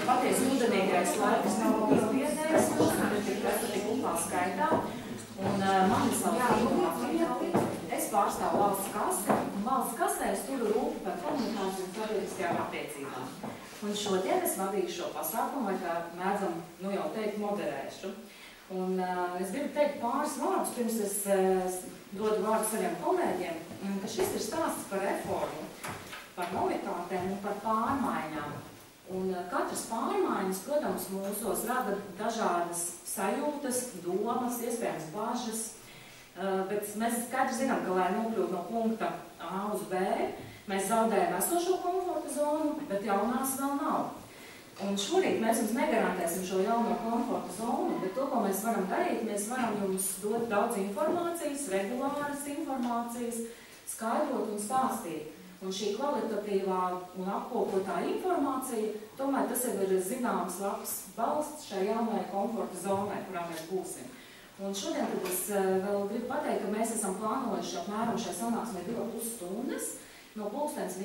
patiesi ūdenīgais laiks nav izbiedējis, esat tik uplā skaitā. Un mani sauc Mafija. Es pārstāvu valsts kasi, un valsts kasē es turu rūpi par komunikāciju un sabiedriskajām attiecībām. Un šodien es vadīšu šo pasākumu, vai kā mēdzam, jau teikt, moderēšu. Un es gribu teikt pāris vārdus, pirms es dodu vārdu saviem kolēģiem, ka šis ir stāsts par reformu, par novitātēm un par pārmaiņām. Un katras pārmaiņas, protams, mūsos rada dažādas sajūtas, domas, iespējams bažas, bet mēs skaidri zinām, ka, lai nokļūtu no punkta A uz B, mēs zaudējam esošo komforta zonu, bet jaunās vēl nav. Un šorīt mēs jums negarantēsim šo jauno komforta zonu, bet to, ko mēs varam darīt, mēs varam jums dot daudz informācijas, regulāras informācijas, skaidrot un stāstīt. Un šī kvalitatīvā un apkopotā informācija, tomēr tas jau ir zināms labs balsts šai jaunajai komforta zonai, kurā mēs būsim. Un šodien tad es vēl gribu pateikt, ka mēs esam plānojuši apmēram šai sanāksmē 2,5 stundas. No 11.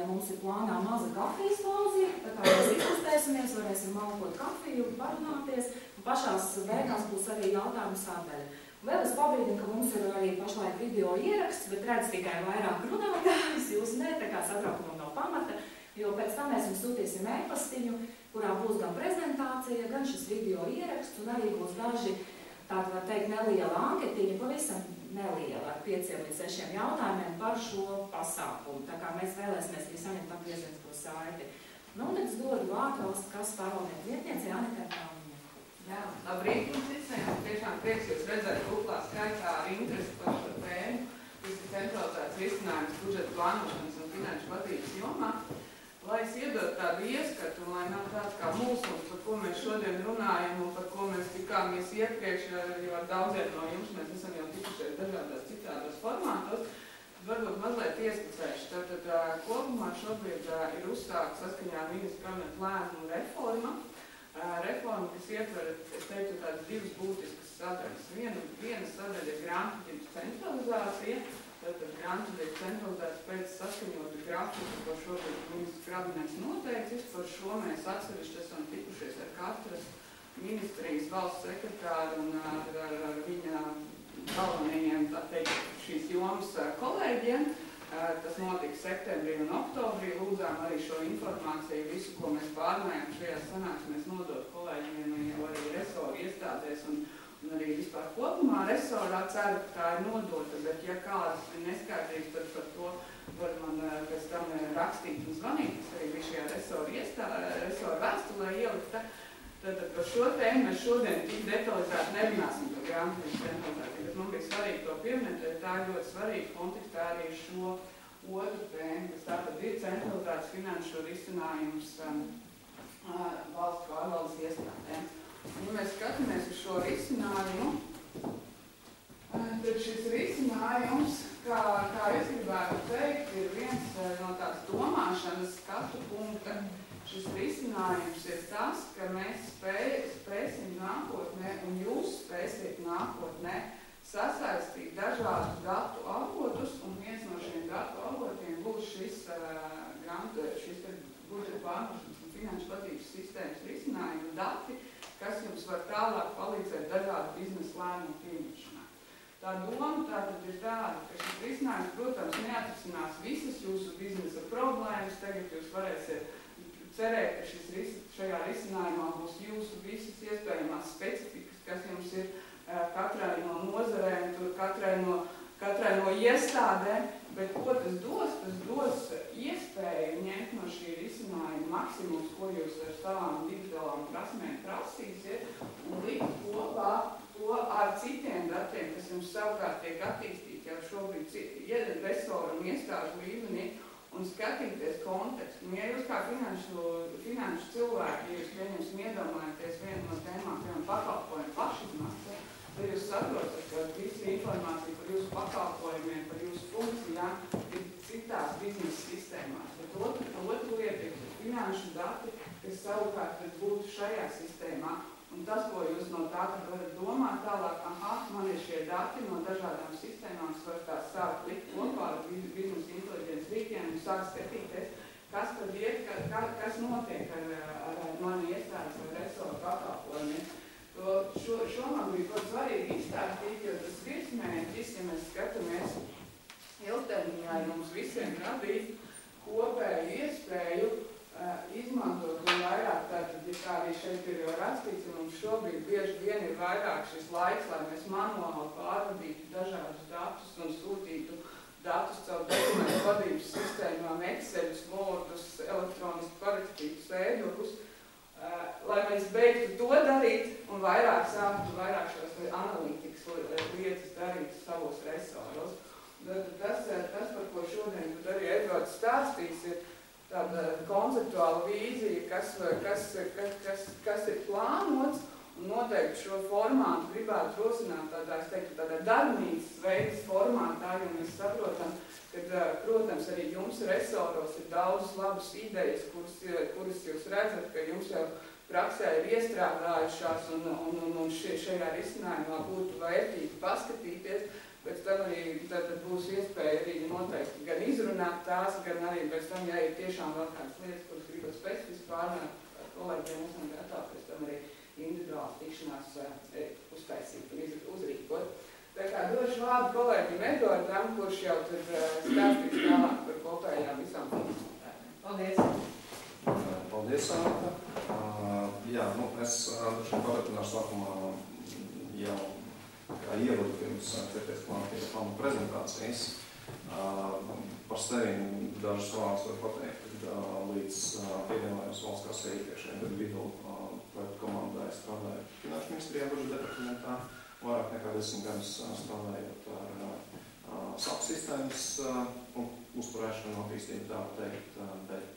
mums ir plānā maza kafijas pauzīte, tā kā mēs izkustēsimies, varēsim malkot kafiju, parunāties, un pašās beigās būs arī jautājumu sādaļa. Vēl es pabrīdinu, ka mums ir arī pašlaik video ieraksts, bet redz tikai vairāk runātājus, jūs ne, tā kā satraukumam nav pamata, jo pēc tam mēs jums sūtīsim e-pastiņu, kurā būs gan prezentācija, gan šis video ieraksts, un arī būs daži, tāda var teikt, neliela anketiņa, pavisam neliela, ar 5 līdz 6 jautājumiem par šo pasākumu. Tā kā mēs vēlēsimies arī saņemt atgriezienisko saiti. Nu, un es dodu vārdu valsts kases pārvaldnieku vietniecei Anitai Kalniņai. Jā, labrīt jums visiem. Tiešām prieks jūs redzēt uplā skaitā interesi par šo tēmu. Tas ir centralizēts risinājums budžeta plānošanas un finanšu vadības jomā. Lai es iedotu tādu ieskatu, lai nav tāds kā mūsums, par ko mēs šodien runājam un par ko mēs tikāmies iepriekš, jo ar daudziem no jums mēs esam jau tikušies dažādās citādos formātos, varbūt mazliet ieskicēšu. Tātad kopumā šobrīd ir uzsākta saskaņā ar ministra kabineta lēmumu reforma. Reforma, kas ietver, es teiktu, tādas divas būtiskas sadaļas. Viena sadaļa ir grāmatvedības centralizācija. Tātad grāmatvedības centralizācija pēc saskaņotu grafiku, ko šobrīd ministrs kabinets noteicis. Par šo mēs atsevišķi esam tikušies ar katras ministrijas valsts sekretāru un ar viņa galvenajiem, tā teikt, šīs jomas kolēģiem. Tas notika septembrī un oktobrī. Lūdzām arī šo informāciju, visu, ko mēs pārmējām šajās sanāksmēs, nodot kolēģiem, jau arī resoru iestādēs un arī vispār kopumā resorā. Ceru, ka tā ir nodota, bet ja kādas ir neskaidrības, tad par to var man pēc tam rakstīt un zvanīt. Tas arī bija šajā resoru vēstulē ielikta. Tātad par šo tēmu mēs šodien tik detalizēti nerunāsim par grāmatvedības centralizāciju, bet man bija svarīgi to pieminēt, jo tā ir ļoti svarīga kontekstā arī šo otru tēmu, kas tātad ir centralizēts finanšu risinājums valsts pārvaldes iestādēm. Un, ja mēs skatāmies uz šo risinājumu, tad šis risinājums, kā es gribētu teikt, ir viens no tās domāšanas skatu punkta. Šis risinājums ir tas, ka mēs spēsim nākotnē, un jūs spēsiet nākotnē sasaistīt dažādus datu avotus, un viens no šiem datu avotiem būs šis budžeta plānošanas un finanšu vadības sistēmas risinājuma dati, kas jums var tālāk palīdzēt dažādu biznesa lēmumu pieņemšanā. Tā doma tātad ir tāda, ka šis risinājums, protams, neatrisinās visas jūsu biznesa problēmas. Tagad jūs varēsiet cerēt, ka šajā risinājumā būs jūsu visas iespējamās specifikas, kas jums ir katrai no nozarēm, katrai no iestādēm, bet ko tas dos? Tas dos iespēju ņemt no šī risinājuma maksimums, ko jūs ar savām digitālām prasmēm prasīsiet, un likt kopā to ar citiem datiem, kas jums savukārt tiek attīstīti jau šobrīd resoru un iestāžu līmenī, un skatīties kontekstu. Un, ja jūs kā finanšu cilvēki, ja jūs pieņemsim iedomājaties vienu no tēmām, piemēram, pakalpojumu pašizmaksa, tad jūs saprotat, ka visa informācija par jūsu pakalpojumiem, par jūsu funkcijām ir citās biznesa sistēmās. Bet otru lieta ir finanšu dati, kas savukārt būtu šajā sistēmā. Un tas, ko jūs no tā varat domāt tālāk, man ir šie dati no dažādām sistēmām, es varu tās sākt likt kopā ar biznesa inteliģences rīkiem un sākt skatīties, kas tad ir, kas notiek ar mani iestādes vai resoru pakalpojumiem. Šo man bija ļoti svarīgi izstāstīt, jo tas virsmērķis, ja mēs skatāmies ilgtermiņā, mums visiem radīt kopēju iespēju izmantot un vairāk, tātad, ja kā arī šeit ir jau rakstīts, ja mums šobrīd bieži vien ir vairāk šis laiks, lai mēs manuāli pārvadītu dažādus datus un sūtītu datus caur dokumentu vadības sistēmām, Excelus, Wordus, elektroniski parakstītus ēdokus, lai mēs beigtu to darīt un sāktu vairāk šos analītikas lietas darīt savos resoros. Tas, par ko šodien arī Edvards stāstīs, ir tāda konceptuāla vīzija, kas ir plānots, un noteikti šo formātu gribētu rosināt tādā darbnīcas veidas formātā, jo mēs saprotam, ka, protams, arī jums resoros ir daudzas labas idejas, kuras jūs redzat, ka jums jau praksē ir iestrādājušās un šajā risinājumā būtu vērtīgi paskatīties, pēc tam arī būs iespēja arī noteikti gan izrunāt tās, gan arī pēc tam, ja ir tiešām vēl kādas lietas, kuras gribat specifiski pārnāt ar kolēģiem, esam gatavi pēc tam arī individuāls tikšanās uztaisīt un uzrīkot. Tā kā došu vārdu kolēģim Edvardam, kurš jau tad stāstīs tālāk par kopējām visām funkcionētājiem. Paldies! Paldies, Anita! Jā, es paturpināšu sākumā jau kā ievadu pirms ķerties klāt pie plānu prezentācijas. Par sevi dažus vārdus var pateikt, kad līdz pievienojos valsts kasē iepriekšējiem gadu vidū projektu komandai strādāju Finanšu ministrijā budžeta departamentā, vairāk nekā 10 gadus strādājot ar SAP sistēmas uzturēšanu, attīstību tā teikt, bet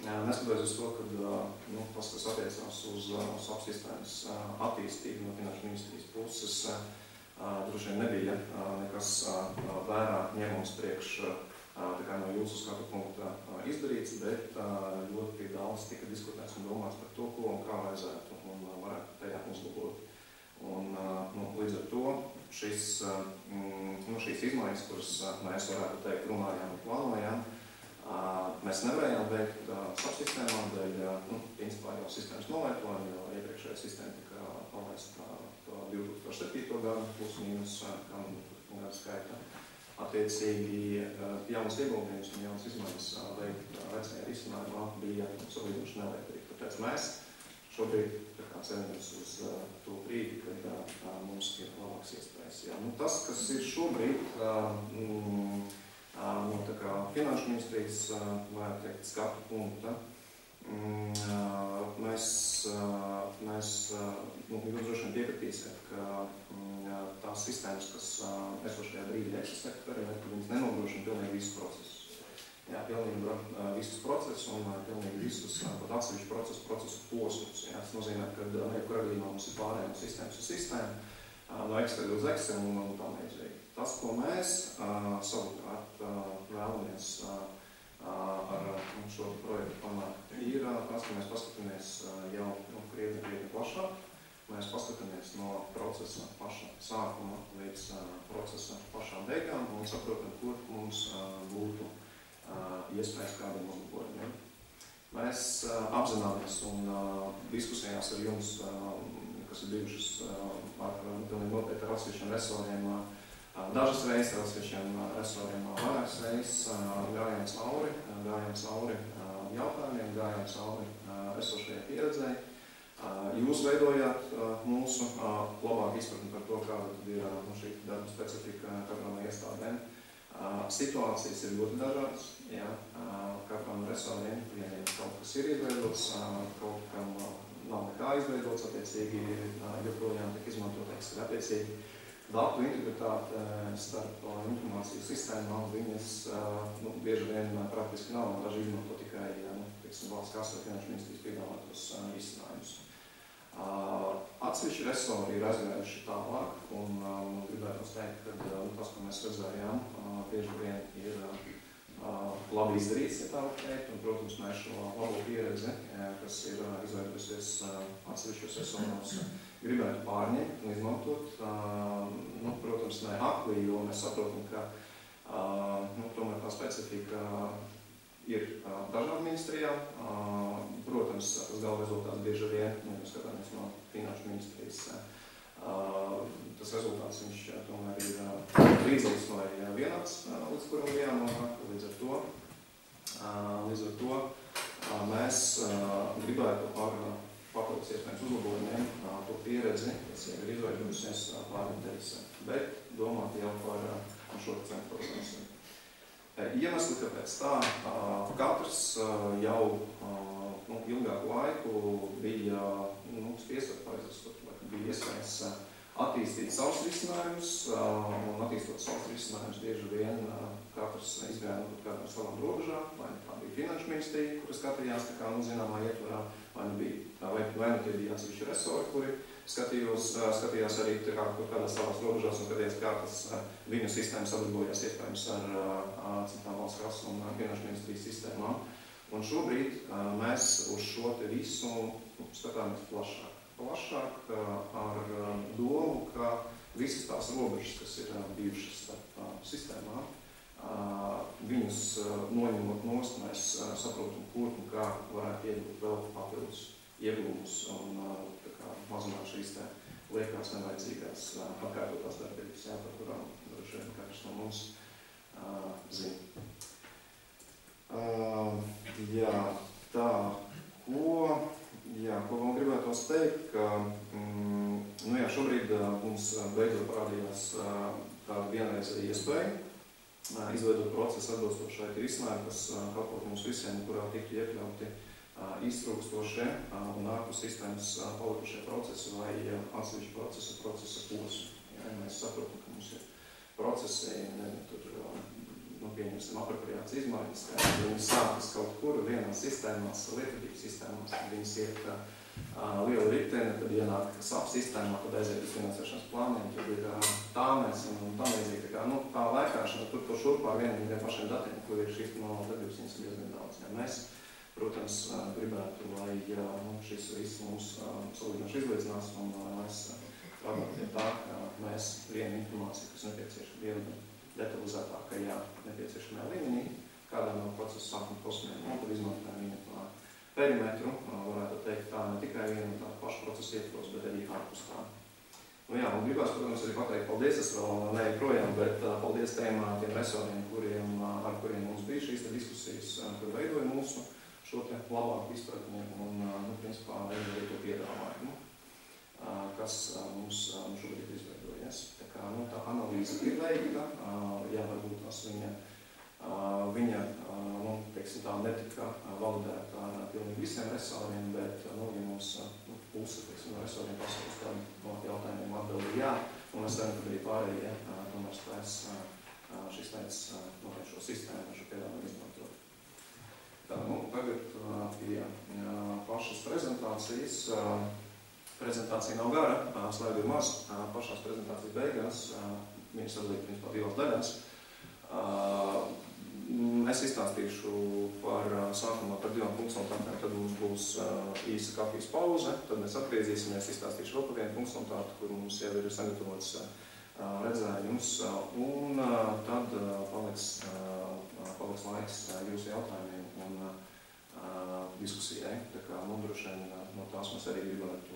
neskatoties uz to, ka tas, kas attiecās uz SAP sistēmas attīstību no Finanšu ministrijas puses, droši vien nebija nekas vērā ņemums priekš no jūsu skatu punkta izdarīts, bet ļoti daudz tika diskutēts un domāts par to, ko un kā vajadzētu un varētu tajā uzlabot. Un līdz ar to šīs izmaiņas, kuras mēs varētu teikt runājām un plānojām, mēs nevarējām veikt SAP sistēmā, dēļ principā jau sistēmas novērtojuma, jo iepriekšējā sistēma tika palaista 2007. gadu plus mīnus gadu skaita. Attiecīgi jaunas ieguldījumus un jaunas izmaiņas veikt vecajā risinājumā bija salīdzinoši nelietīgi. Tāpēc mēs šobrīd ceramies uz to brīdi, kad mums ir labāks iespējas. Tas, kas ir šobrīd no Finanšu ministrijas, varētu teikt, skatu punkta, mēs jūs droši vien piekritīsiet, ka tās sistēmas, kas esošajā brīdī eksistē, ka viņas nenodrošina pilnīgi visus procesus. Jā, pilnīgi visus procesus un pilnīgi visus pat atsevišķu procesu posmus. Tas nozīmē, ka jebkurā gadījumā mums ir pārējām sistēmas uz sistēmu, no Excel uz Excel un tā līdzīgi. Tas, ko mēs savukārt vēlamies ar šo projektu panākt, ir tas, ka mēs paskatāmies jau krietni plašāk. Mēs paskatāmies no procesa paša sākuma līdz procesa pašām beigām un saprotam, kur mums būtu iespējas kādiem uzlabojumiem. Mēs apzināmies un diskusijās ar jums, kas ir bijušas noteikti ar atsevišķiem resoriem, dažas reizes ar atsevišķiem resoriem vairākas reizes gājām cauri jautājumiem, gājām cauri esošajai pieredzei. Jūs veidojāt mūsu labāku izpratni par to, kāda tad ir šī darba specifika katram no iestādēm. Situācijas ir ļoti dažādas. Katram no resoriem vieniem kaut kas ir izveidots, kaut kam nav nekā izveidots, attiecīgi joprojām tiek izmantot Excel. Attiecīgi datu integritāte starp informācijas sistēmām, viņas bieži vien praktiski nav, daži izmanto tikai valsts kasē Finanšu ministrijas piedāvātos risinājumus. Atsevišķi resori ir aizgājuši tālāk un gribētu teikt, ka tas, ko mēs redzējām, bieži vien ir labi izdarīts, ja tā var teikt, un, protams, mēs šo labo pieredzi, kas ir izveidojusies atsevišķos resoros, gribētu pārņemt un izmantot, protams, ne aklī, jo mēs saprotam, ka tomēr tā specifika ir dažādi ministrijā. Protams, tas gala rezultāts bieži vien, mēs skatāmies no finanšu ministrijas, tas rezultāts viņš tomēr ir līdzīgs vai vienāds, līdz kuram jānonāk. Līdz ar to mēs gribētu ar papildus iespējams uzlabojumiem to pieredzi, kas jau ir izveidojusies pārvieties, bet domāt jau par šo centru organizāciju. Iemesli, kāpēc tā, katrs jau ilgāku laiku bija spiesot paizastot, bija iespējas attīstīt savus risinājumus, un attīstot savus risinājumus bieži vien katrs izgāja no kādām savām robežām, vai tā bija finanšu ministrija, kuras skatījās tā kā zināmā ietvarā, vai nu tie bija atsevišķi resori, kuri skatījās arī kādās savās robežās un skatījās, kā tas viņu sistēma sadarbojās iespējams ar citām valsts kasu un finanšu ministrijas sistēmām. Un šobrīd mēs uz šo te visu skatāmies plašāk ar domu, ka visas tās robežas, kas ir bijušas starp sistēmām, viņus noņemot nost, mēs saprotam, kur un kā varētu iegūt vēl papildus ieguvumus un mazināt šīs te liekās nevajadzīgās atkārtotās darbības, par kurām droši vien katrs no mums zina. Ko vēl gribētos teikt, ka šobrīd mums beidzot parādījās tāda vienreizēja iespēja izveidot procesu atbilstošai risinājumu, kas kalpot mums visiem, kurā tiktu iekļauti iztrūkstošie un ārpus sistēmas palikušie procesi vai atsevišķi procesa posmi. Mēs saprotam, ka mums ir procesi, pieņemsim apropriācijas izmaiņas, ka viņi sākas kaut kur vienās sistēmās, lietotības sistēmās, kad viņas iet liela ritene, tad ienāk SAP sistēmā, tad aiziet uz finansēšanas plāniem, tad ir tāmēs un tā līdzīgi. Tā lēkāšana tur to šurpā vieniem pašiem datiem, kur ir šīs manuāla darbības, viņas ir diezgan daudz. Mēs, protams, gribētu, lai šis viss mums salīdzinoši izlīdzinās un mēs strādāt pie tā, ka mēs vienu informāciju, kas nepieciešama vienu detalizētākajā nepieciešamajā līmenī, kādā no procesa sākuma posmiem, un tad izmantojam viņu perimetru, varētu teikt tā ne tikai vienu tādu pašu procesu ietvaros, bet arī ārpus tā. Un gribās, protams, arī pateikt paldies, es vēl neeju projām, bet paldies tiem resoriem, ar kuriem mums bija šīs diskusijas, kur veidoja mūsu šo te labāku izpratni un, principā, veidoja to piedāvājumu, kas mums šobrīd izveidojies. Tā analīze ir veikta, varbūt tās viņa teiksim tā, netika validēta ar pilnīgi visiem resoriem, bet, ja mums puse, teiksim, no resoriem pasaka uz kādiem no jautājumiem atbildi jā, un es ceru, ka arī pārējie tomēr spēs šīs lietas noteikti šo sistēmu un šo piedāvājumu izmantot. Tagad pie pašas prezentācijas. Prezentācija nav gara, slaidu ir maz. Pašās prezentācijas beigās, viņas sadalīt principā divās daļās. Es izstāstīšu par sākumā par divām funkcionalitātēm, tad mums būs īsa kafijas pauze, tad mēs atgriezīsimies, izstāstīšu vēl par vienu funkcionalitāti, kur mums jau ir sagatavots redzējums, un tad paliks laiks jūsu jautājumiem un diskusijai. Tā kā droši vien no tās mēs arī gribētu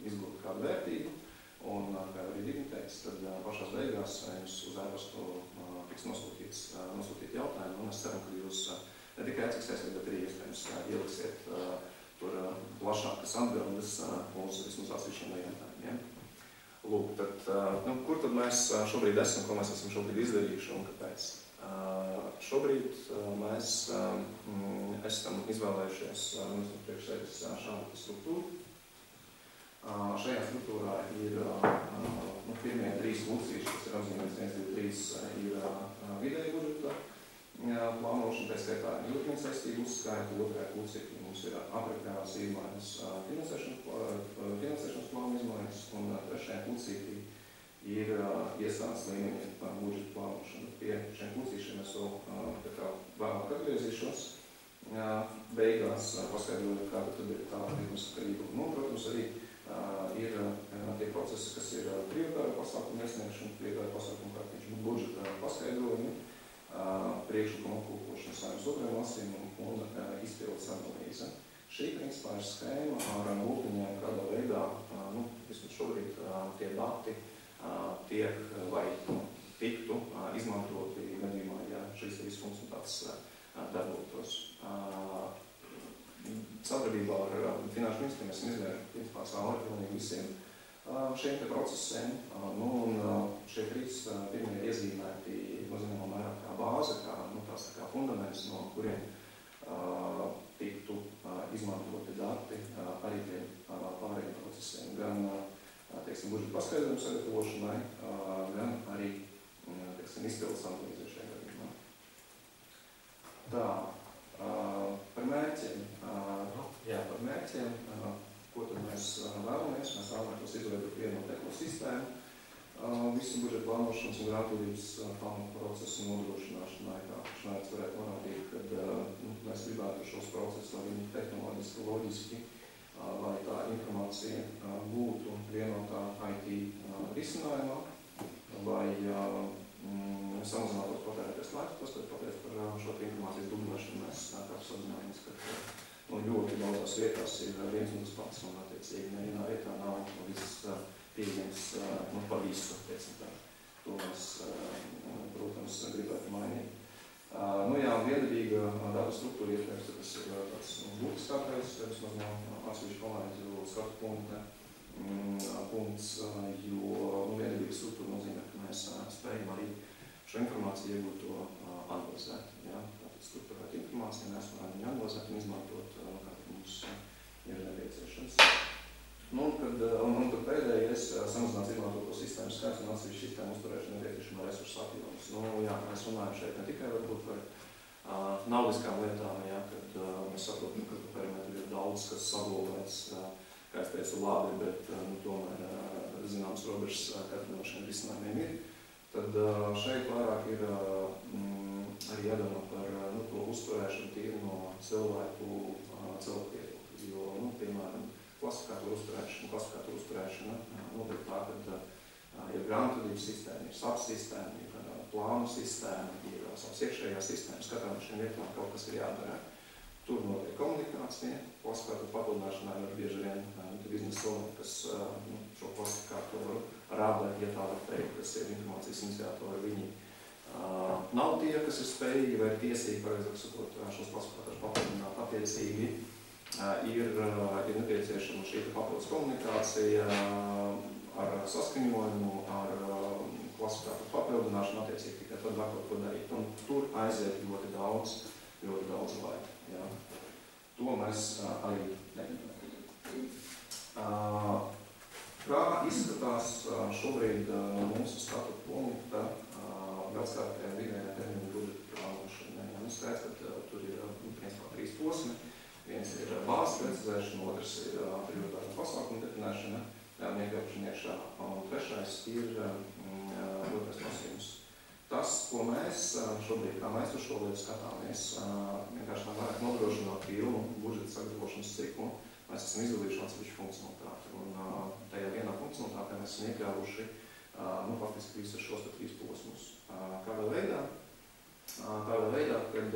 izgūt kādu vērtību, un, kā arī Digni teiks, tad pašās beigās jums uz ēpastu tiks nosūtīt jautājumu, un es ceru, ka jūs ne tikai atseksiet, bet arī iespējams ieliksiet tur plašākas atbildes uz vismaz atsevišķiem jautājumiem. Lūk, tad, kur tad mēs šobrīd esam, ko mēs esam šobrīd izdarījuši un kāpēc? Šobrīd mēs esam izvēlējušies priekšsēdes šādu struktūru. Šajā struktūrā ir pirmie trīs lucīši, kas ir apzīmēts 1, 2, 3, ir vidēji budžeta plānošana, tā skaitā ilgtermiņa saistību uzskaita, otrajā lucītī mums ir apropriācijas izmaiņas finansēšanas plānu izmaiņas, un trešajā lucītī ir iestādes līmeņa budžeta plānošana. Pie šiem lucīšiem es vēl vēlāk atgriezīšos. Beigās paskaidroju, kāda tad ir tā sakarība. Protams, arī ir tie procesi, kas ir prioritāru pasākumu iesniegšana, prioritāru pasākumu kārtiņš budžeta paskaidrojumi, priekšlikuma apkopošana Saeimas otrajam lasījumam un izpildes analīze. Šī principā ir schēma ar lūpiņiem, kādā veidā, vismaz šobrīd tie dati tiek vai tiktu izmantoti gadījumā, ja šīs visas funkcionalitātes darbotos. Sadarbībā ar Finanšu ministriju mēs izvērtu principā cauri pilnīgi visiem šiem te procesiem. Un šie trīs pirmie ir iezīmēti zināmā mērā kā bāze, tās kā fundaments, no kuriem tiktu izmantoti dati arī tiem pārējiem procesiem, gan budžeta paskaidrojumu sagatavošanai, gan arī izpildes analīzē šajā gadījumā. Tā, par mērķiem. Par mērķiem, ko tad mēs vēlamies? Mēs vēlamies izveidot vienotu ekosistēmu, visu budžeta plānošanas un grāmatvedības plānu procesu nodrošināšanai, kā Šmērts varētu norādīt, kad mēs gribētu šos procesus, lai viņi tehnoloģiski, loģiski, lai tā informācija būtu vienotā IT risinājumā, lai samazinātos patērētais laiks, pateikt par šo informācijas dublēšanu. Mēs apzināmies, ka ļoti daudzās vietās ir viens un tas pats, un attiecīgi nevienā vietā nav viss pieejams pa visu. To mēs, protams, gribētu mainīt. Viendabīga datu struktūra ietvērs, tas ir tāds būtiskākais, vismaz no atsevišķu kolēģu skatu punkts, jo viendabīga struktūra nozīmē, ka mēs spējam arī šo informāciju iegūt to analīzēt. Tātad struktūrēt informāciju, mēs varam viņu analīzēt un izmantot, kā mums ir nepieciešams. Un tad pēdējais samazinās izmantoto sistēmu skaits un atsevišķu sistēmu uzturēšanu nepieciešamā resursu apjoms. Mēs runājam šeit ne tikai varbūt par naudiskām lietām, kad mēs saprotam, ka perimetri ir daudz, kas sadolēts, kā es teicu, labi, bet tomēr zināms robežas katram no šiem risinājumiem ir. Tad šeit vairāk ir arī jādomā par to uzturēšanu tīri no cilvēku viedokļa, jo, piemēram, klasifikātoru uzturēšana notiek tā, ka ir grāmatvedības sistēma, ir SAP sistēma, ir plānu sistēma, ir savas iekšējās sistēmas, katrā no šiem vietām kaut kas ir jādara. Tur notiek komunikācija, klasifikātoru papildināšanā ir bieži vien biznesa cilvēki, kas šo klasifikātoru rada, ja tā var teikt, kas ir informācijas iniciatori, viņi nav tie, kas ir spējīgi vai tiesīgi, pareizāk sakot, šos klasifikātorus papildināt attiecīgi. Ir nepieciešama šī papildus komunikācija ar saskaņojumu, ar klasifikātoru papildināšanu, attiecīgi tikai tad var kaut ko darīt. Un tur aiziet ļoti daudz laika. To mēs arī negribam. Kā izskatās šobrīd no mūsu skatu punkta gadskārtējā vidējā termiņa budžeta plānošana? Skaidrs, ka tur ir principā 3 posmi. Viens ir bāzes precizēšana, otrs ir prioritāru pasākumu definēšana, iekļaušana iekšā, un trešais ir otrais lasījums. Tas, ko mēs šobrīd, kā mēs uz šo lietu skatāmies, vienkārši vairāk nodrošināt pilnu budžeta sagatavošanas ciklu, mēs esam izdalījuši atsevišķu funkcionalitāti, un tajā vienā funkcionalitātē mēs esam iekļāvuši faktiski visus šos 3 posmus. Kādā veidā? Tādā veidā, kad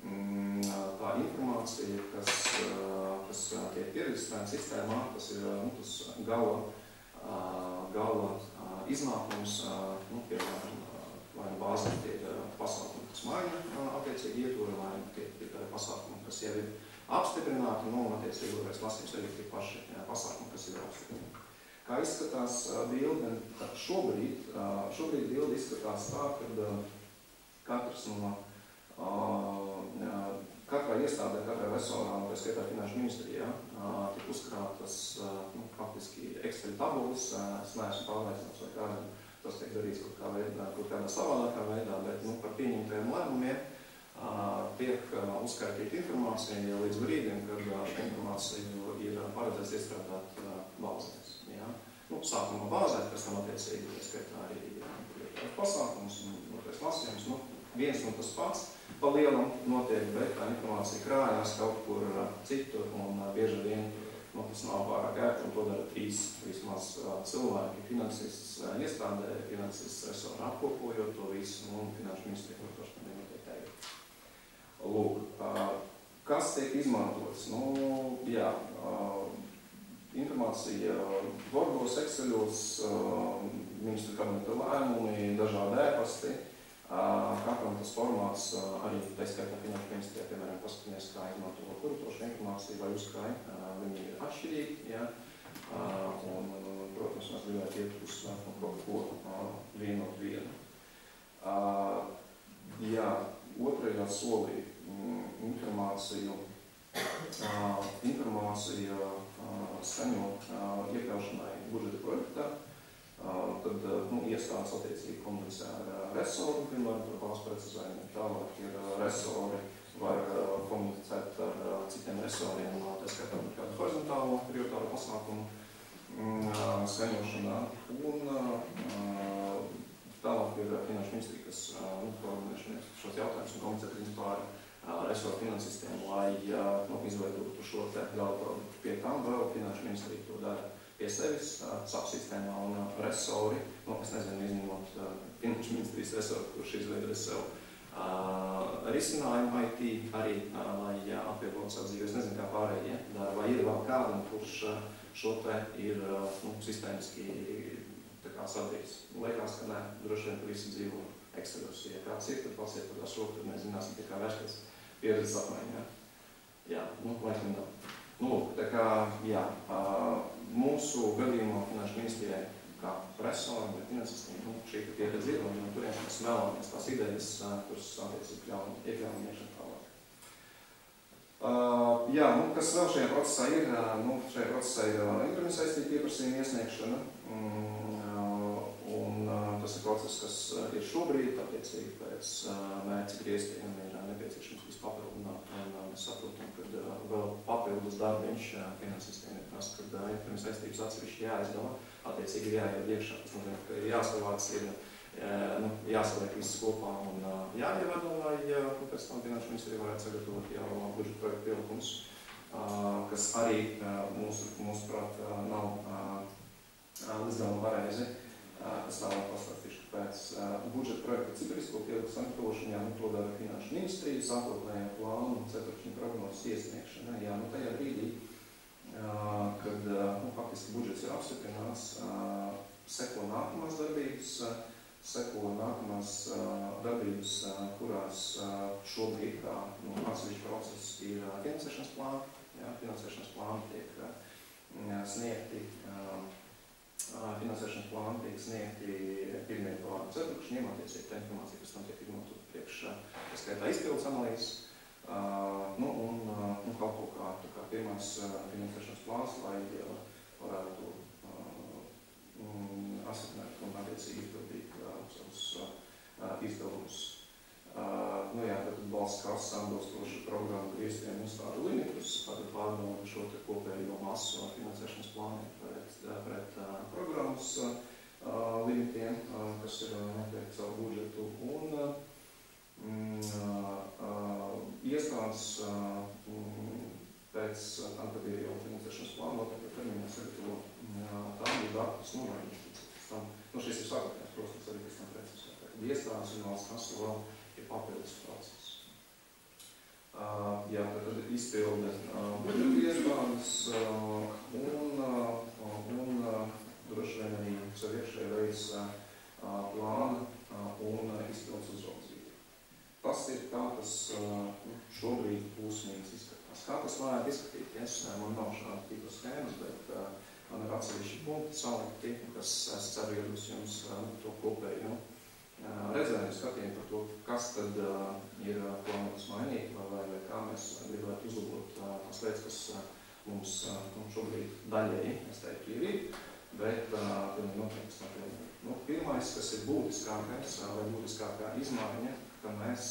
tā informācija, kas tiek pieregistrēta sistēmā, tas ir tas gala iznākums, piemēram, vai bāzē tie pasākumi, kas maina attiecīgi ietvaru, vai tie pasākumi, kas jau ir apstiprināti, un attiecīgi otrais lasījums arī tie paši pasākumi, kas ir apstiprināti. Kā izskatās bilde šobrīd? Šobrīd bilde izskatās tā, kad katrā iestādē, katrā resorā, un tā skaitā Finanšu ministrijā, tik uzkrātas faktiski Excel tabulas. Es neesmu pārliecināts, vai kādam tas tiek darīts kaut kādā savādākā veidā, bet par pieņemtajiem lēmumiem tiek uzskaitīta informācija jau līdz brīdim, kad informāciju ir paredzēts iestrādāt bāzēs. Sākumā bāzēt, kas tam attiecīgi skaitā arī pasākums un otrais lasījums. Viens un tas pats pa lielam notiek, bet tā informācija krājās kaut kur citur un bieži vien tas nav pārāk ērti, un to dara 3 vismaz cilvēki, finansists iestādē, finansists resori apkopojot to visu, un finanšu ministrija, protams, noteikti teikt. Lūk, kas tiek izmantots? Jā, informācija Wordos, Exceļos, ministru kabineta lēmumi, dažādi ēpasti. Katram tas formāts arī taiskaitā finanšu ministrijā, piemēram, paskatīties, kā izmanto kuratošu informāciju vai uzkrāj. Viņi ir atšķirīgi, ja? Un, protams, mēs gribētu iet uz kaut ko vienot vienu. Jā, otrajā solī informāciju saņem iekļaušanai budžeta projektā. Tad iestādes attiecīgi komunicē ar resoru, piemēram, par valsts precizējumu. Tālāk ir resori, var komunicēt ar citiem resoriem, tā skaitā par kādu horizontālo prioritāru pasākumu saņemšanā. Un tālāk ir finanšu ministrija, kas koordinē šos jautājumus un komunicē principā ar resoru finansistiem, lai izveidotu šo te gala produktu. Pie tām vēl finanšu ministrija to dara pie sevis, SAP sistēmā un resori, es nezinu, izņemot finanšu ministrijas resoru, kurš izveidojas sev risinājumu IT arī, lai atvieglotu savu dzīvi. Es nezinu, kā pārējie dara, vai ir vēl kādam, kurš šo te ir sistēmiski sadījis. Liekas, ka nē, droši vien, ka visi dzīvo Exceļos. Ja kāds ir, tad pasiet par tās roku, tad mēs zināsim, kā vērsties pieredzes apmaiņā. Jā, laikam nav. Tā kā, jā, mūsu gadījumā finanšu ministrijai, kā resoram vai finansistiem, šī pieredze ir, un turien mēs vēlamies tās idejas, kuras attiecīgi iekļaujam iešana tālāk. Jā, kas vēl šajā procesā ir? Šajā procesā ir interešu saistību pieprasījuma iesniegšana, un tas ir process, kas ir šobrīd, attiecīgi pēc mērķa grieztiem ir nepieciešams vispapildināt, un mēs saprotam, ka vēl papildus darbiņš finansistiem ir tas, kad interešu saistības atsevišķi jāizdala, attiecīgi ir jāiet iekšā, tas nozīmē, ka ir jāsavāc, ir jāsaliek viss kopā un jāievedo, lai pēc tam finanšu ministrija varētu sagatavot jau budžeta projektu pielikumus, kas arī mūsuprāt nav līdz galam pareizi. Es tālāk pastāstīšu, kāpēc budžeta projekta ciparisko pielikumu sagatavošana, to dara finanšu ministrija, sākotnējā plānu un ceturkšņu prognozes iesniegšana. Tajā brīdī, kad faktiski budžets ir apstiprināts, seko nākamās darbības, kurās šobrīd kā atsevišķi process ir finansēšanas plāni. Finansēšanas plāni tiek sniegti. Finansēšanas plāni tiek sniegti pirmiem plānu ceturkšņiem, attiecīgi tā informācija, kas tam tiek izmantot priekš, kas skaitā izpildes analīzes, un kaut ko kā pirmais finansēšanas plāns, lai varētu asignēt un attiecīgi izpildīt savus izdevumus. Tad valsts kases atbilstoši programmu grieztiem uzstāda limitus, tātad pārdomāt šo te kopējo masu finansēšanas plāniem pret programmas limitiem, kas ir noteikti savu budžetu, un iestādes pēc tam, kad ir jau finansēšanas plāna, noteikti termiņā sagatavo tādu datus, šis ir sākotnējais process, arī pēc tam precizēt. Iestādes un valsts kasa vēl ir papildus process. Tad izpilde budžeta iestādes un droši vien arī savu iekšēju veids plāna un izpildes uzraudzību. Tas ir kā tas šobrīd plus-mīnus izskatās. Kā tas varētu izskatīties? Man nav šāda tipa schēmas, bet man ir atsevišķi punkti salikti, kas es ceru iedus jums to kopēju redzējumu skatījumu par to, kas tad ir plānots mainīt, vai kā mēs gribētu uzlabot tās lietas, kas mums šobrīd daļēji, es teiktu, ir, bet noteikti sapilnīt. Pirmais, kas ir būtiskākais vai būtiskākā izmaiņa, ka mēs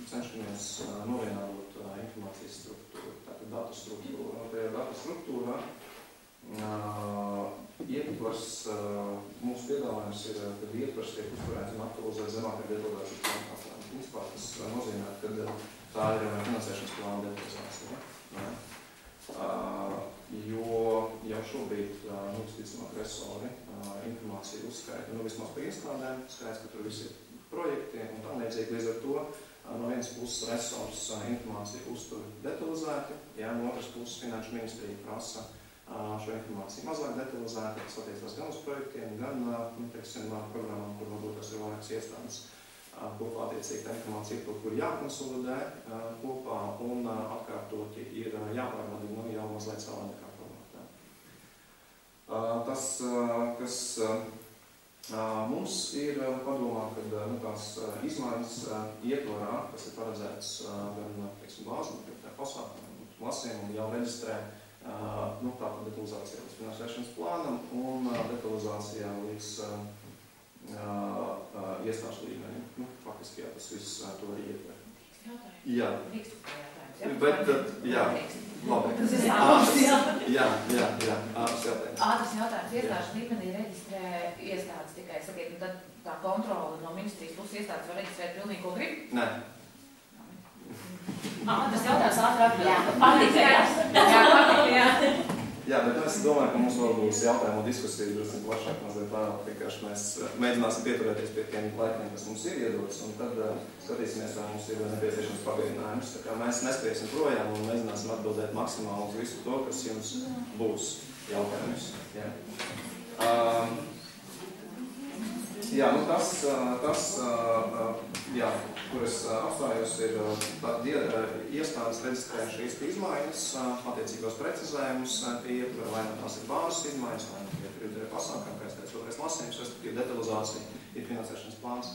cenšamies novienādot informācijas struktūru, tātad datu struktūru. Tajā datu struktūrā ietvars, mūsu piedāvājums ir, kad ietvars tiek uzturēts un aktualizēts zemākā detalizācijas plāna paslēma. Principā tas nozīmē, ka tā ir finansēšanas plāna detalizācija. Jo jau šobrīd, visticamāk, resori informāciju uzskaita, vismaz pa iestādēm, skaits, ka tur visi ir projekti un tam līdzīgi. Līdz ar to no vienas puses resors informāciju uztur detalizēti, no otras puses Finanšu ministrija prasa šo informāciju mazāk detalizēti, kas attiecās gan uz projektiem, gan, programmām, kur varbūt tas ir vairākas iestādes kopā attiecīgi tā informācija, kur jākonsolidē kopā un atkārtoti ir jāpārvada, jau mazliet savādākā formātā. Tas, kas mums ir padomā, kad tās izmaiņas ietvarā, kas ir paredzēts gan, bāzi, pasākumu, lasījumu, jau reģistrē tātad detalizācijā līdz finansēšanas plānam un detalizācijā līdz iestāžu līmenim. Faktiski, tas viss to arī ietver. Jā. Bet, jā, labi. Tas ir ātrs jautājums. Jā, ātrs jautājums. Ātrs jautājums. Iestāžu līmenī reģistrē iestādes tikai, sakiet, tad tā kontrola no ministrijas puses iestādes var reģistrēt pilnīgi, ko grib? Nē. Tas jautājums ātri atbild. Patīk. Jā, bet es domāju, ka mums vēl būs jautājumu diskusija drusku plašāk, mazliet vairāk, vienkārši mēs mēģināsim pieturēties pie tiem laikiem, kas mums ir iedots, un tad skatīsimies, vai mums ir nepieciešams pagarinājums. Tā kā mēs neskriesim projām un mēģināsim atbildēt maksimāli uz visu to, kas jums būs jautājums. Tas, kur es apstājos, ir iestādes reģistrē šīs izmaiņas, attiecīgos precizējumus, tie ietver, vai tās ir bāzes izmaiņas, vai tie ir pasākumi, kā es teicu, otrais lasījums, respektīvi detalizācija, ir finansēšanas plāns.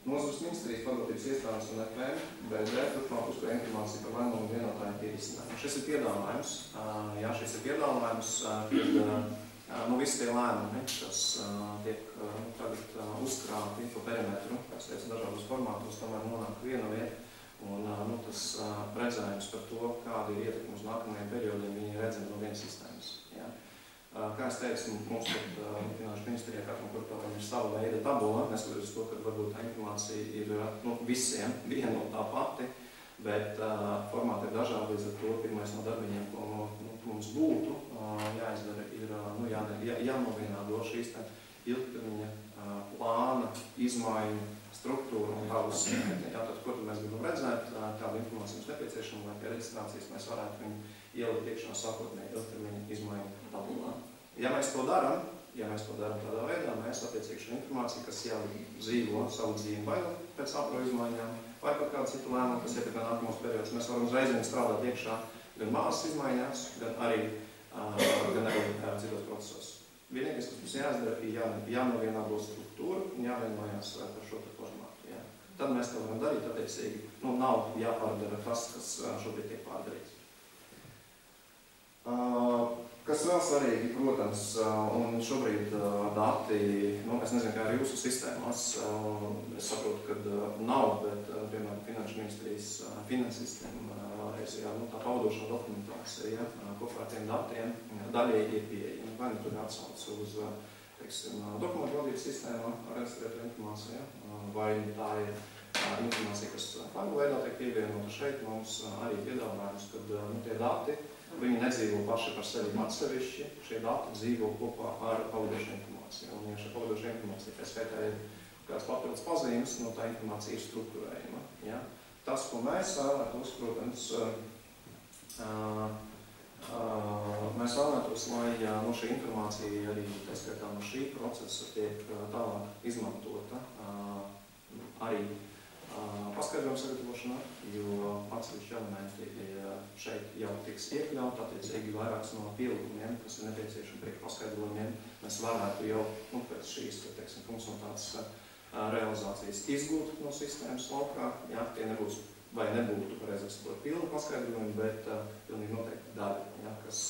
Nozares ministrijas padotības iestādes un FM, BD, turpmāk uzskata informāciju par lēmumu un vienotājiem tie izcinājumi. Šis ir piedāvājums, šis ir piedāvājums, kad visi tie lēmumi, kas tiek tagad uzkrāti pa perimetru, kas teica dažādos formātos, tomēr nonāk viena vieta, un tas redzējums par to, kāda ir ietekme uz nākamajiem periodiem, viņi ir redzami no vienas sistēmas. Kā es teicu, mums pat Finanšu ministrijā katram kvartālam ir sava veida tabula, neskatoties to, ka varbūt tā informācija ir visiem viena no tā pati, bet formāti ir dažādi, līdz ar to pirmais no darbiņiem, ko mums būtu jāizdara, ir jānovienādo šīs ilgtermiņa plāna, izmaiņu, struktūru un tādus tātad, ko tad mēs gribam redzēt, kādu informāciju mums nepieciešama, lai pie reģistrācijas mēs varētu viņu ielikt iekšā sākotnēji ilgtermiņa izmaiņu tabulā. Ja mēs to darām tādā veidā, mēs attiecīgi šo informāciju, kas jau dzīvo savu dzīvi vai pēc apro izmaiņām, vai par kādu citu lēmumu, kas ietekmē nākamos periodus, mēs varam uzreiz strādāt iekšā gan bāzes izmaiņās, gan arī citos procesos. Vienīgais, kas mums jāizdara, ir jānovienādo struktūra un jāvienojās par šo formātu. Tad mēs to varam darīt, attiecīgi, nav jāpārdara tas, kas šobrīd tiek pārdarīts. Kas vēl svarīgi, protams, un šobrīd dati, es nezinu, kā ir jūsu sistēmās, es saprotu, ka nav, bet, piemēram, Finanšu ministrijas finansistiem, tā pavadošā dokumentācija, kopā ar tiem datiem, daļēji ir pieejama. Vai tur atsauc uz, dokumentu vadības sistēmā reģistrēto informāciju, vai tā ir informācija, kas pagu veidā tiek pievienota šeit, mums arī piedāvājums, kad tie dati, viņi nedzīvo paši par sevi atsevišķi, šie dati dzīvo kopā ar pavadošu informāciju. Un, ja šī pavadoša informācija, tā skaitā ir kāds papildus pazīmes, tā informācija ir struktūrējama. Tas, ko mēs vēlētos, protams, mēs vēlētos, lai šī informācija arī, tā skaitā no šī procesa, tiek tālāk izmantota arī paskaidrojumu sagatavošanā, jo atsevišķi elementi šeit jau tiks iekļaut, attiecīgi vairāks no pielikumiem, kas ir nepieciešami priekš paskaidrojumiem. Mēs varētu jau pēc šīs funkcionalitātes realizācijas izgūt no sistēmas laukā. Tie nebūs vai nebūtu, pareizāk sakot, pilni paskaidrojumi, bet pilnīgi noteikti daļa, kas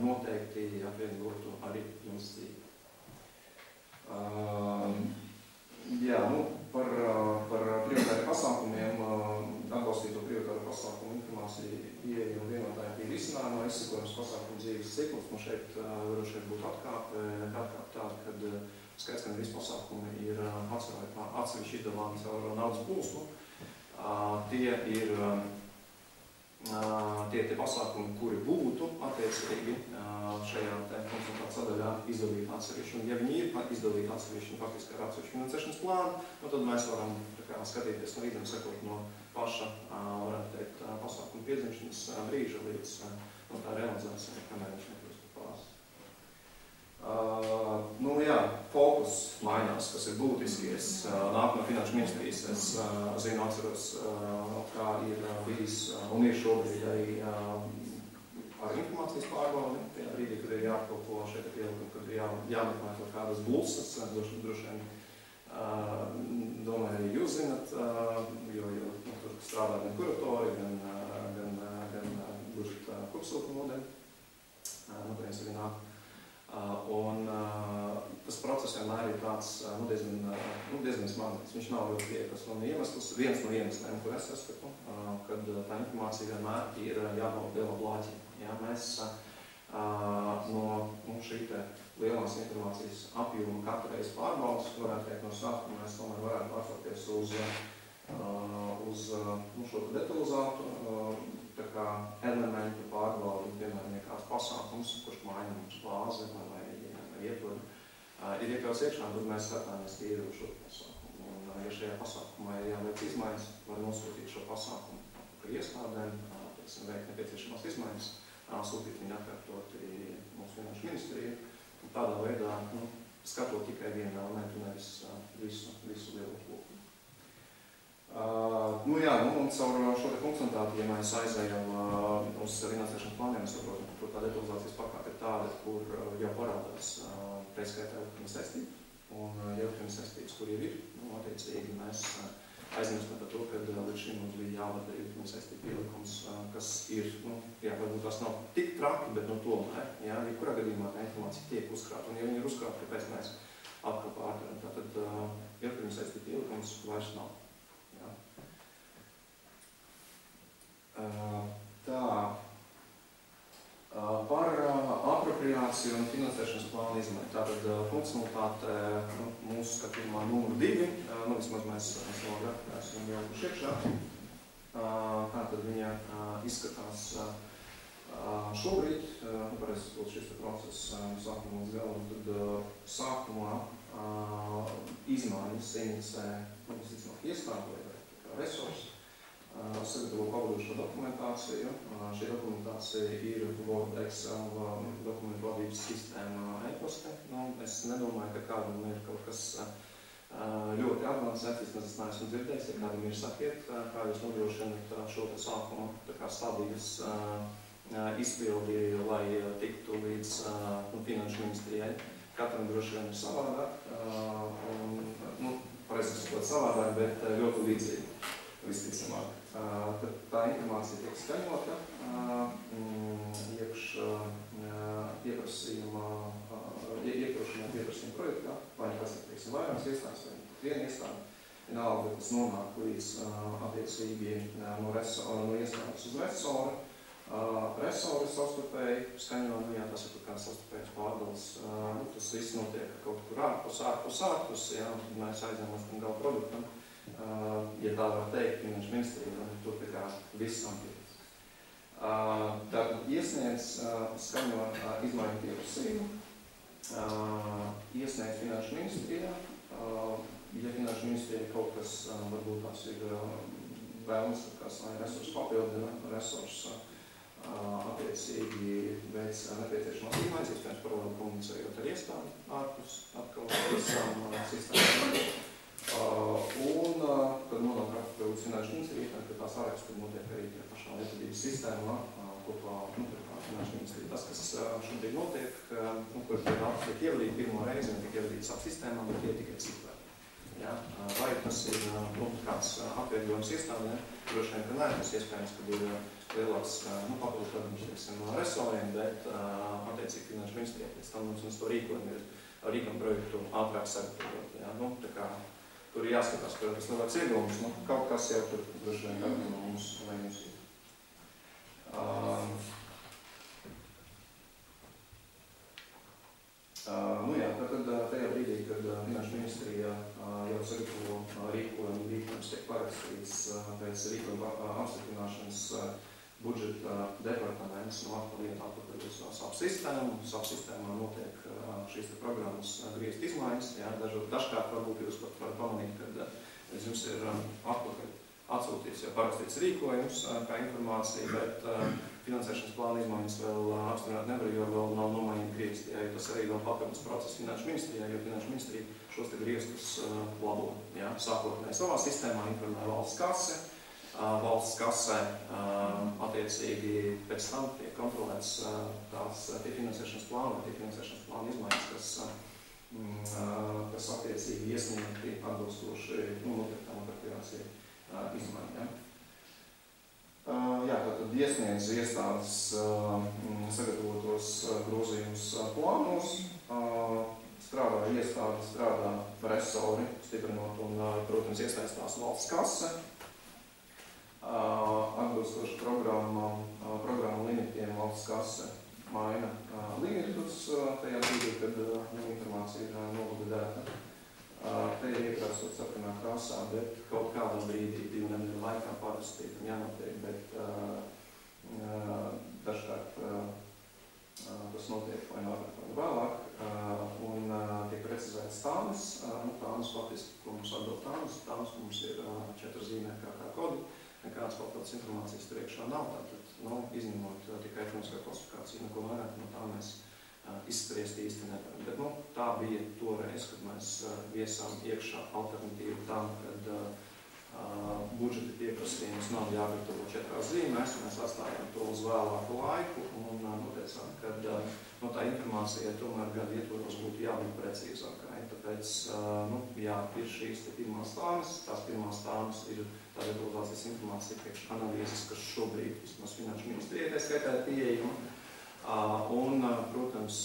noteikti atvieglotu arī jums dzīvi. Par prioritāriem pasākumiem, atbalstīto prioritāru pasākumu informāciju pieeja un vienotājiem pie risinājumā, izsakojums pasākumu dzīves ciklus, un šeit varošeit būtu atkāpe tāda, kad skaits, ka visi pasākumi ir atsevišķi izdalāmi caur naudas plūsmu. Tie ir tie pasākumi, kuri būtu attiecīgi šajā konsultātu sadaļā izdalīti atsevišķi. Un ja viņi ir izdalīti atsevišķi, faktiski ar atsevišķu finansēšanas plānu, tad mēs varam skatīties no līdiem sekot no paša, varētu teikt, pasākumu piedzimšanas brīža līdz tā realizācija, kamēr viņš nekļūst par pāris. Fokus mainās, kas ir būtiski. Es nāku no Finanšu ministrijas, es zinu, atceros, kā ir bijis un ir šobrīd arī ar informācijas pārbaudi. Tajā brīdī, kad ir jāapkalpo šeit pielikumi, kad ir jāmeklē kaut kādas bulsas, droši vien domāju, arī jūs zinat, jo tur strādā gan kuratori, gan budžeta kopsilta modeļi, no kurienes arī nāk. Un tas process vienmēr ir tāds diezgan smagnīgs. Viņš nav ļoti viegls. Viens no iemesliem, kur es saskatu, kad tā informācija vienmēr ir jābūt lielā blāķī. Mēs no šī lielās informācijas apjoma katru reizi pārbaudas, varētu teikt no sākuma, mēs tomēr varētu pārstāties uz šo detalizātu elementu pārbaudi, piemēram, kāds pasākums, kurš maina mums bāzi vai ietvaru, ir iekļauts iekšā, tad mēs skatāmies tīri uz šo pasākumu. Un, ja šajā pasākumā ir jāveic izmaiņas, var nosūtīt šo pasākumu atpakaļ iestādēm, veikt nepieciešamās izmaiņas, sūtīt viņu atkārtoti mūsu Finanšu ministriju. Un tādā veidā skatot tikai vienu elementu, nevis visu lielu kopu. Un caur šo funkcionalitāti, ja mēs aizējam uz finansēšanas plāniem, mēs saprotam, ka tā detalizācijas pakāpe ir tāda, kur jau parādās pēcskaitā ilgtermiņa saistības. Un ilgtermiņa saistības, kur jau ir, attiecīgi mēs aizmirstam par to, ka līdz šim mums bija jāvada ilgtermiņa saistību pielikums, kas ir, varbūt tās nav tik traki, bet tomēr, jebkurā gadījumā tā informācija tiek uzkrāta. Un ja viņi ir uzkrāta, kāpēc mēs atkal pārtveram, tātad ilgtermiņa saistību pielikums vairs nav. Par apropriāciju un finansēšanas plānu izmaiņu. Tātad funkcionalitāte mūsu skatījumā numur 2, vismaz mēs savā grafikā esam jau iekšā. Kā tad viņa izskatās šobrīd, pareizi būtu šis process sākumā līdz galam, tad sākumā izmaiņas inicē iestāde vai resursi. Sagatavo pavadošo dokumentāciju. Šī dokumentācija ir Word, Excel dokumentu vadības sistēma e-postē. Es nedomāju, ka kādam ir kaut kas ļoti avansēts, es neesmu dzirdējis, ja kādam ir sakiet, kā jūs nodrošināt šo sākumu stadijas izpildi, lai tiktu līdz Finanšu ministrijai. Katram droši vien ir savādāk, pareizi sakot savādāk, bet ļoti līdzīgi. Visticamāk. Tad tā informācija tiek skaņota pieprasījuma projektā, vai nekas ir vairākas iestādes, vai viena iestāde. Vienalga, tas nonāk līdz attiecīgi no iestādes uz resoru. Resori savstarpēji skaņo, tas ir kā savstarpējs pārdals. Tas viss notiek kaut kur ārpus, mēs aizņemam gala produktam. Ja tā var teikt, Finanšu ministrija, tur tā kā viss samtīgs. Tātad iesniedz skaņo izmaiņu pieprasījumu, iesniedz Finanšu ministrijā. Ja Finanšu ministrijā kaut kas, varbūt tās ir vēlmes, kas lai resursu papildina, resursu attiecīgi veic nepieciešamās izmaiņas, iespējams paralēli komunicējot ar iestādi ārpus atkal visām sistēmām. Un, kad nonāk atpakaļ līdz Finanšu ministrijai, kad tā saraksts, kad notiek arī tie pašā lietotības sistēmā, kopā Finanšu ministrija. Tas, kas šobrīd notiek, kur tie dati tiek ievadīti pirmo reizi, un tiek ievadīti ap sistēmām, bet tie tikai cipari. Vai tas ir kāds atvieglojums iestādēm? Droši vien, ka nē, tas iespējams, kad ir lielāks papildus, protams, resoriem, bet attiecīgi Finanšu ministrijai pēc tam mums to rīkojumu projektu ātrāk sagatavot. Tur ir jāskatās, ka tas lielāks ieguvums, kaut kas jau tur droši vien katru no mums vai mums ir. Tad tajā brīdī, kad Finanšu ministrija jau sagatavo rīkojums tiek parakstīts pēc rīkojuma apstiprināšanas budžeta departaments atkal iet atpakaļ uz SAP sistēmu. SAP sistēmā notiek šīs programmas griezt izmaiņas. Dažkārt varbūt jūs pat varat pamanīt, kad jums ir atpakaļ atsūtīts jau parakstīts rīkojums kā informācija, bet finansēšanas plāna izmaiņas vēl apstiprināt nevar, jo vēl nav nomainīti griezti. Jo tas arī vēl papildus process Finanšu ministrijā, jo Finanšu ministrija šos te grieztus labo. Sākotnēji savā sistēmā informē valsts kase. Valsts kasē attiecīgi pēc tam tiek kontrolēts tie finansēšanas plāna izmaiņas, kas attiecīgi iesniegti atbilstoši noteiktām operāciju izmaiņām. Tātad iesniedz iestādes sagatavotos grozījumus plānos, strādā iestāde, strādā resori, stiprinot un, protams, iesaistās valsts kase. Atbilstoši programmu limitiem valsts kase maina limitus tajā brīdī, kad informācija ir novalidēta. Te ir iekrāsot sarkanā krāsā, bet kaut kādā brīdī 2 nedēļu laikā parasti jānotiek, bet dažkārt tas notiek vai ātrāk vai vēlāk, un tiek precizēts tāmas. Tāmas faktiski, ko mums atbild tāmas mums ir 4 zīmē kā kodi. Nekādas papildus informācijas priekšā nav, tātad izņemot tikai ekonomiskā klasifikācija, neko vairāk no tā mēs izspriest īsti nevaram. Bet tā bija toreiz, kad mēs viesām iekšā alternatīvu tam, kad budžeta pieprasījums nav jāgatavo 4 zīmēs, mēs atstājām to uz vēlāku laiku un noteicām, ka tā informācija tomēr gadu ietvaros būtu jābūt precīzākai. Tāpēc, ir šīs pirmās tāmas, tās pirmās tāmas ir tā regulācijas informācija priekš analīzes, kas šobrīd vismaz Finanšu ministrijai tā skaitā ir pieejama. Un, protams,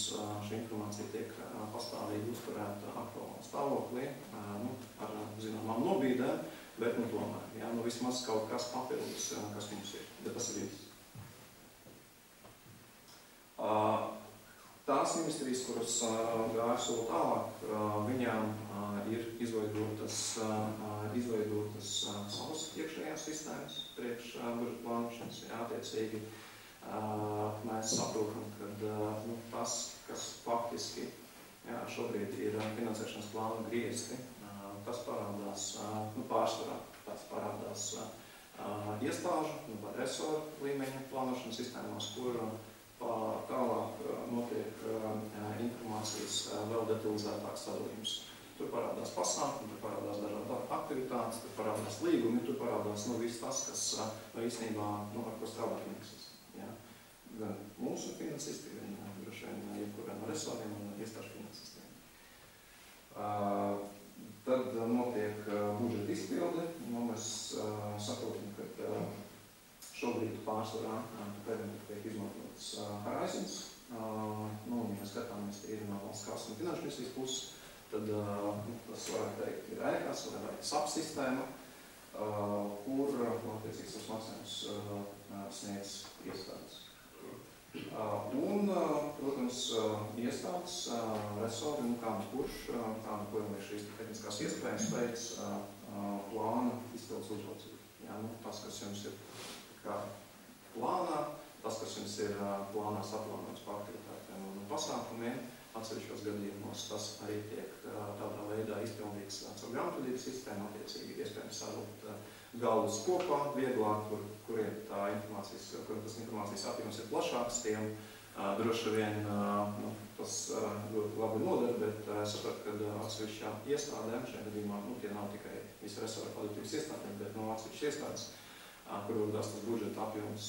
šī informācija tiek pastāvīgi uzturēta aktuālā stāvoklī, ar zināmām nobīdēm, bet tomēr, vismaz kaut kas papildus, kas mums ir, bet tas ir viss. Tās ministrijas, kuras gāja soli tālāk, viņām ir izveidotas savas iekšējās sistēmas priekš budžeta plānošanas. Attiecīgi mēs saprotam, ka tas, kas faktiski šobrīd ir finansēšanas plāna griezti, tas parādās pārsvarā. Tas parādās iestāžu vai resoru līmeņa plānošanas sistēmās, kur tālāk notiek informācijas vēl detalizētāks sadalījums. Tur parādās pasākumi, tur parādās dažādas aktivitātes, tur parādās līgumi, tur parādās viss tas, kas īstenībā ar ko strādā finanses. Gan mūsu finansisti, gan droši vien jebkurā no resoriem un iestāžu finansistiem. Tad notiek budžeta izpilde. Mēs saprotam, ka šobrīd pārsvarā tiek izmantots Horizons. Ja mēs skatāmies tīri no valsts kases un Finanšu ministrijas puses, tad tas varētu teikt ir ēkas vai SAP sistēma, kur attiecīgs savs maksājums sniedz iestādes. Un, protams, iestādes, resori, kādu kurš, ko ir šīs tehniskās iespējas veids plāna izpildes uzraucību. Tas, kas jums ir kā plānā, tas, kas jums ir plānā saplānots par aktivitātēm un pasākumiem, atsevišķos gadījumos tas arī tiek tādā veidā izpildīts caur grāmatvedības sistēmu, attiecīgi iespējams sarūt galvas kopā vieglāk, kuriem tas informācijas apjoms ir plašāks, tiem droši vien tas ļoti labi noder, bet es sapratu, ka atsevišķām iestādēm, šajā gadījumā, tie nav tikai visi resoru padotības iestādēm, bet atsevišķas iestādes, kur tas budžeta apjoms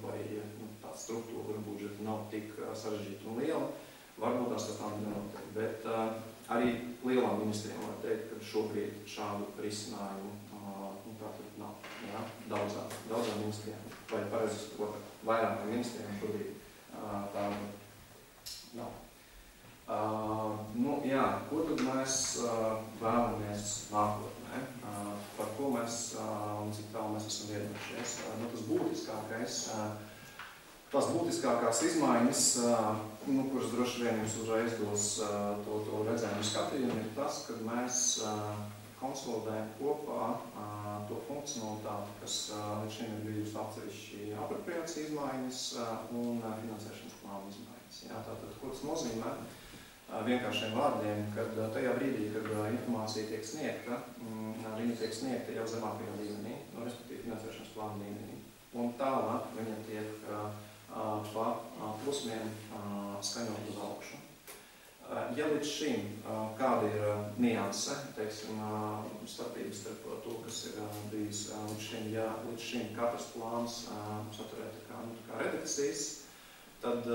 vai tā struktūra budžeta nav tik sarežģīta un liela, varbūt tas tā nenotiek, bet arī lielām ministrijām var teikt, ka šobrīd šādu risinājumu tātad nav. Daudzām ministrijām, vai pareizi vairākām ministrijām šobrīd tā nav. Ko tad mēs vēlamies nākotnē? Par ko mēs un cik tālu mēs esam vienojušies? Tas būtiskākās izmaiņas, kuras droši vien jums uzreiz dos to redzējumu skatījumu, ir tas, ka mēs konsolidējam kopā to funkcionalitāti, kas līdz šim ir bijusi atsevišķi apropriācija izmaiņas un finansēšanas plāna izmaiņas. Jā, tātad, ko tas nozīmē? Vienkāršiem vārdiem, kad tajā brīdī, kad informācija tiek sniegta, viņa tiek sniegta jau zemākajā līmenī, respektīvi finansēšanas plāna līmenī, un tālāk viņa tiek pa posmiem skaņot uz augšu. Ja līdz šim kāda ir nianse, teiksim, starpības starp to, kas ir bijis līdz šim, ja līdz šim katrs plāns saturē kā redakcijas, tad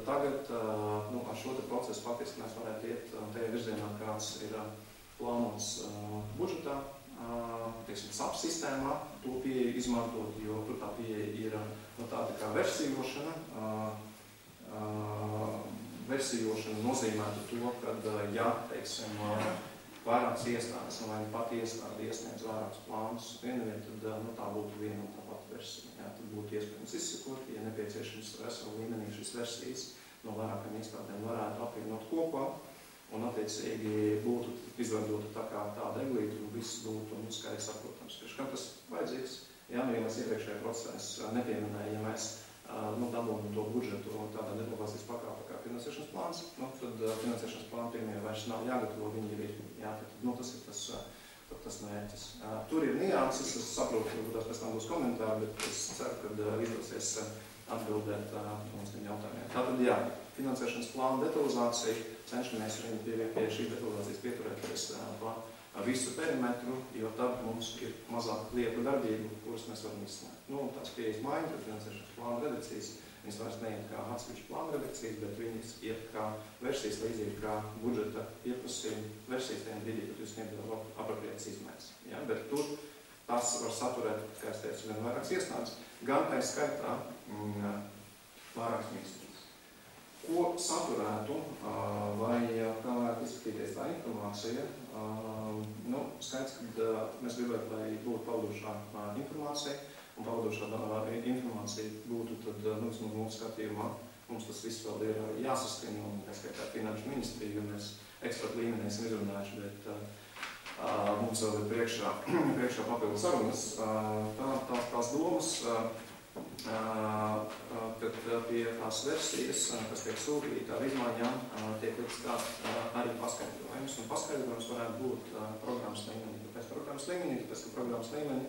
tagad ar šo procesu faktiski mēs varētu iet tajā virzienā, kāds ir plānots budžetā, teiksim, SAP sistēmā, to pieeju izmantot, jo tur tā pieeja ir tāda kā versijošana. Versijošana nozīmētu to, ka, ja, teiksim, vairākas iestādes vai pat iestāde iesniedz vairākus plānus vienviet, tad tā būtu viena un tā pati versija. Jā, tad būtu iespējams izsekot, ja nepieciešams veselu līmenī šīs versijas no vairākām iestādēm varētu apvienot kopā un attiecīgi būtu izveidota tāda eglīte un viss būtu skaidri saprotams. Kam tas vajadzīgs? Jā, ja mēs iepriekšējā procesā nepieminēja, ja mēs dabūjam to budžetu tādā devalvācijas pakāpē kā finansēšanas plāns, tad finansēšanas plāna pirmie vairs nav jāgatavo, viņi ir jāgatavo. Tas ir tas mērķis. Tur ir nianses, es saprotu, ka tās pēc tam būs komentāri, bet es ceru, ka izdosies atbildēt uz tiem jautājumiem. Tātad, jā, finansēšanas plāna detalizācija, cenšamies pie šī detalizācijas pieturēties pa visu perimetru, jo tad mums ir mazāk lietu darbību, kuras mēs varam izslēgt. Tās pieejas maiņa, tad finansēšanas plāna redakcijas, viņas vairs neiet kā atsevišķi plāna redakcijas, bet viņas iet kā versijas līdzīgi kā budžeta pieprasījuma versijas tajā brīdī, kad jūs sniegtat apropriācijas izmaiņas. Ja? Bet tur tas var saturēt, kā es teicu, gan vairākas iestādes, gan tā skaitā vairākas ministrijas. Ko saturētu vai kā varētu izskatīties tā informācija? Skaidrs, ka mēs gribētu, lai būtu pavadošā informācija, un pavadošā informācija būtu tad, mūsu skatījumā, mums tas viss vēl ir jāsaskan, un skaitā finanšu ministriju, jo mēs ekspertu līmenī esam izrunājuši, bet mums vēl ir priekšā papildu sarunas. Tās domas, kad pie tās versijas, kas tiek sūtīta ar izmaiņām, tiek likts arī paskaidrojums. Un paskaidrojums varētu būt programmas līmenī. Pēc programmas līmenī, tāpēc, ka programmas līmenī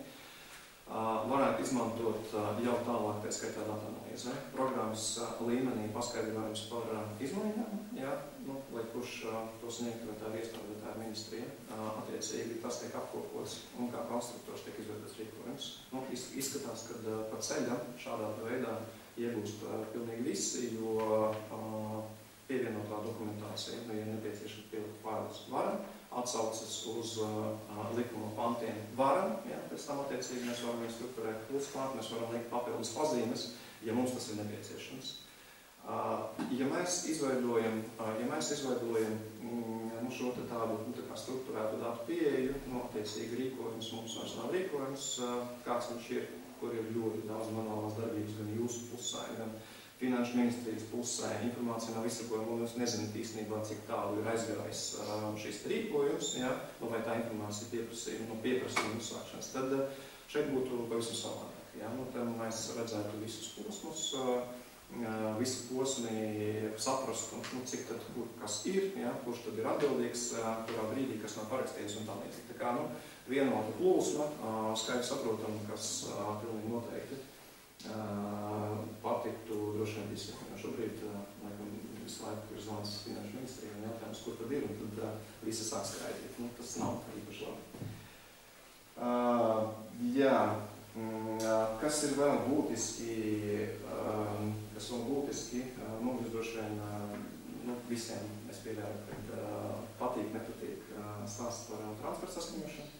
varētu izmantot jau tālāk, tā skaitā datu analīzē. Programmas līmenī paskaidrojums par izmaiņām, jā, lai kurš to sniegtu, vai tā ir iestāde, vai tā ir ministrija. Attiecīgi tas tiek apkopots un kā konstruktors tiek izveidots rīkojums. Izskatās, ka pa ceļam šādā veidā iegūst pilnīgi visi, jo pievienotā dokumentācija, ja nepieciešams pielikt failus varam, atsaucas uz likuma pantiem varam, jā, pēc tam attiecīgi mēs varam strukturēt klāt, mēs varam likt papildus pazīmes, ja mums tas ir nepieciešams. Ja mēs izveidojam šo tādu strukturētu datu pieeju, attiecīgi rīkojums, mums vairs nav rīkojums, kāds viņš ir, kur ir ļoti daudz manuālās darbības gan jūsu pusē, gan finanšu ministrijas pusē, informācija nav izsakojama, un jūs nezināt īstenībā, cik tālu ir aizgājis šis rīkojums, ja, vai tā informācija pieprasījuma uzsākšanas. Tad šeit būtu pavisam savādāk. Ja. Tad mēs redzētu visus posmus, visi posmi saprastu, cik tad kas ir, ja, kurš tad ir atbildīgs, kurā brīdī, kas nav parakstījies un tā līdzīgi. Tā kā, vienota plūsma, skaidri saprotam, kas pilnīgi noteikti patiktu droši vien visiem. Šobrīd, laikam, visu laiku ir zvans finanšu ministrijai un jautājums, kur tad ir, un tad visi sāk skaidīt. Tas nav īpaši labi. Jā, kas ir vēl būtiski, mums droši vien visiem, es pieļauju, kad patīk, nepatīk stāsts par transferu saskaņošanu.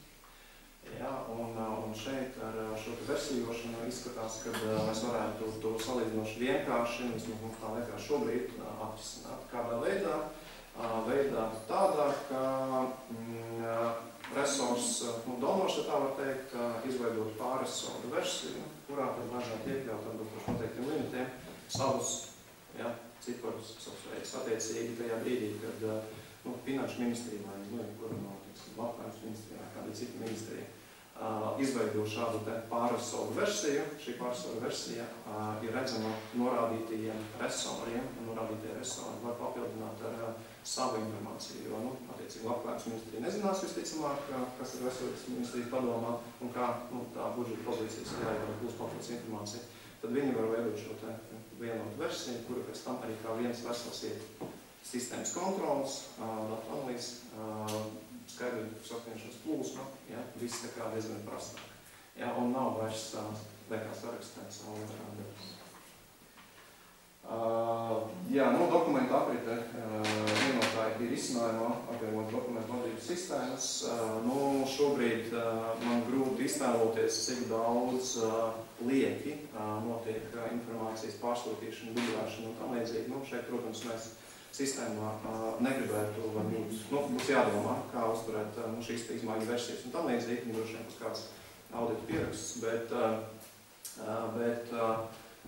Jā, un šeit ar šo versijošanu izskatās, ka mēs varētu to salīdzinoši vienkārši, mums tā liekas šobrīd, atrisināt. Kādā veidā tādā, ka resurs, donors, ja tā var teikt, izveidot pārresoru versiju, kurā tad vajadzētu iekļaut atbilstoši noteiktiem limitiem savus ciparus, savus veidus. Attiecīgi tajā brīdī, kad Finanšu ministrija vai kura no labklājības ministrija vai kāda cita ministrija izveido šādu te pārresoru versiju. Šī pārresoru versija ir redzama norādītajiem resoriem, un norādītie resori var papildināt ar savu informāciju, jo, attiecīgi, labklājības ministrija nezinās visticamāk, kas ir veselības ministrijas padomā un kā tā budžeta pozīcijas jāievada būs papildus informācija. Tad viņi var veidot šo te vienotu versiju, kura pēc tam arī kā viens vesels ir sistēmas kontrols, datu analīzes, skaidri saskaņošanas plūsma, viss tā kā diezgan prastāk. Un nav vairs veikā sarakstēts datus. Dokumentu aprite vienotāji ir izcinājumā apvienot dokumentu vadības sistēmas. Šobrīd man grūti iztēloties, cik daudz lieki notiek informācijas pārsūtīšana, dublēšana un tam līdzīgi. Šeit, protams, mēs sistēmā negribētu, vai būs jādomā, kā uzturēt šīs izmaiņu versijas un tam līdzīgi, droši vien būs kāds audita pieraksts, bet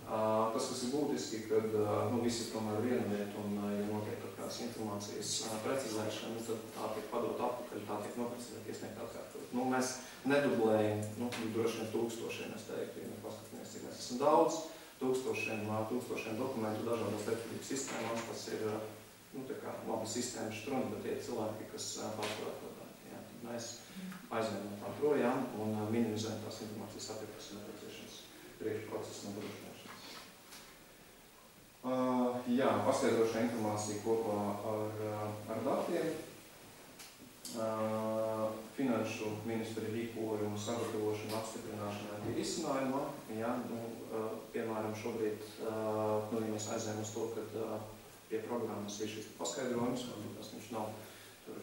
tas, kas ir būtiski, kad visi ir tomēr viena vieta un, ja notiek kaut kādas informācijas precizēšana, tad tā tiek padot atpakaļ, tā tiek noprecizēt, iesniegt atkārtot. Mēs nedublējam, droši vien tūkstošiem, es teiktu, ja paskatāmies, cik mēs esam daudz, tūkstošiem dokumentu dažādās vērtības sistēmās, tas ir laba sistēma štruna, bet tie cilvēki, kas pārsvarā kodāti. Tad mēs aizējam no tām projām un minimizējam tās informācijas attiektas un nepieciešams priekšprocesu nodrošināšanas. Paskaidrošana informācija kopā ar datiem. Finanšu ministri rīkojumu sagatavošanu apstiprināšanai ir izcinājumā. Piemēram, šobrīd, ja mēs aizējam uz to, ka pie programmas ir šis paskaidrojums, varbūt tas viņš nav tur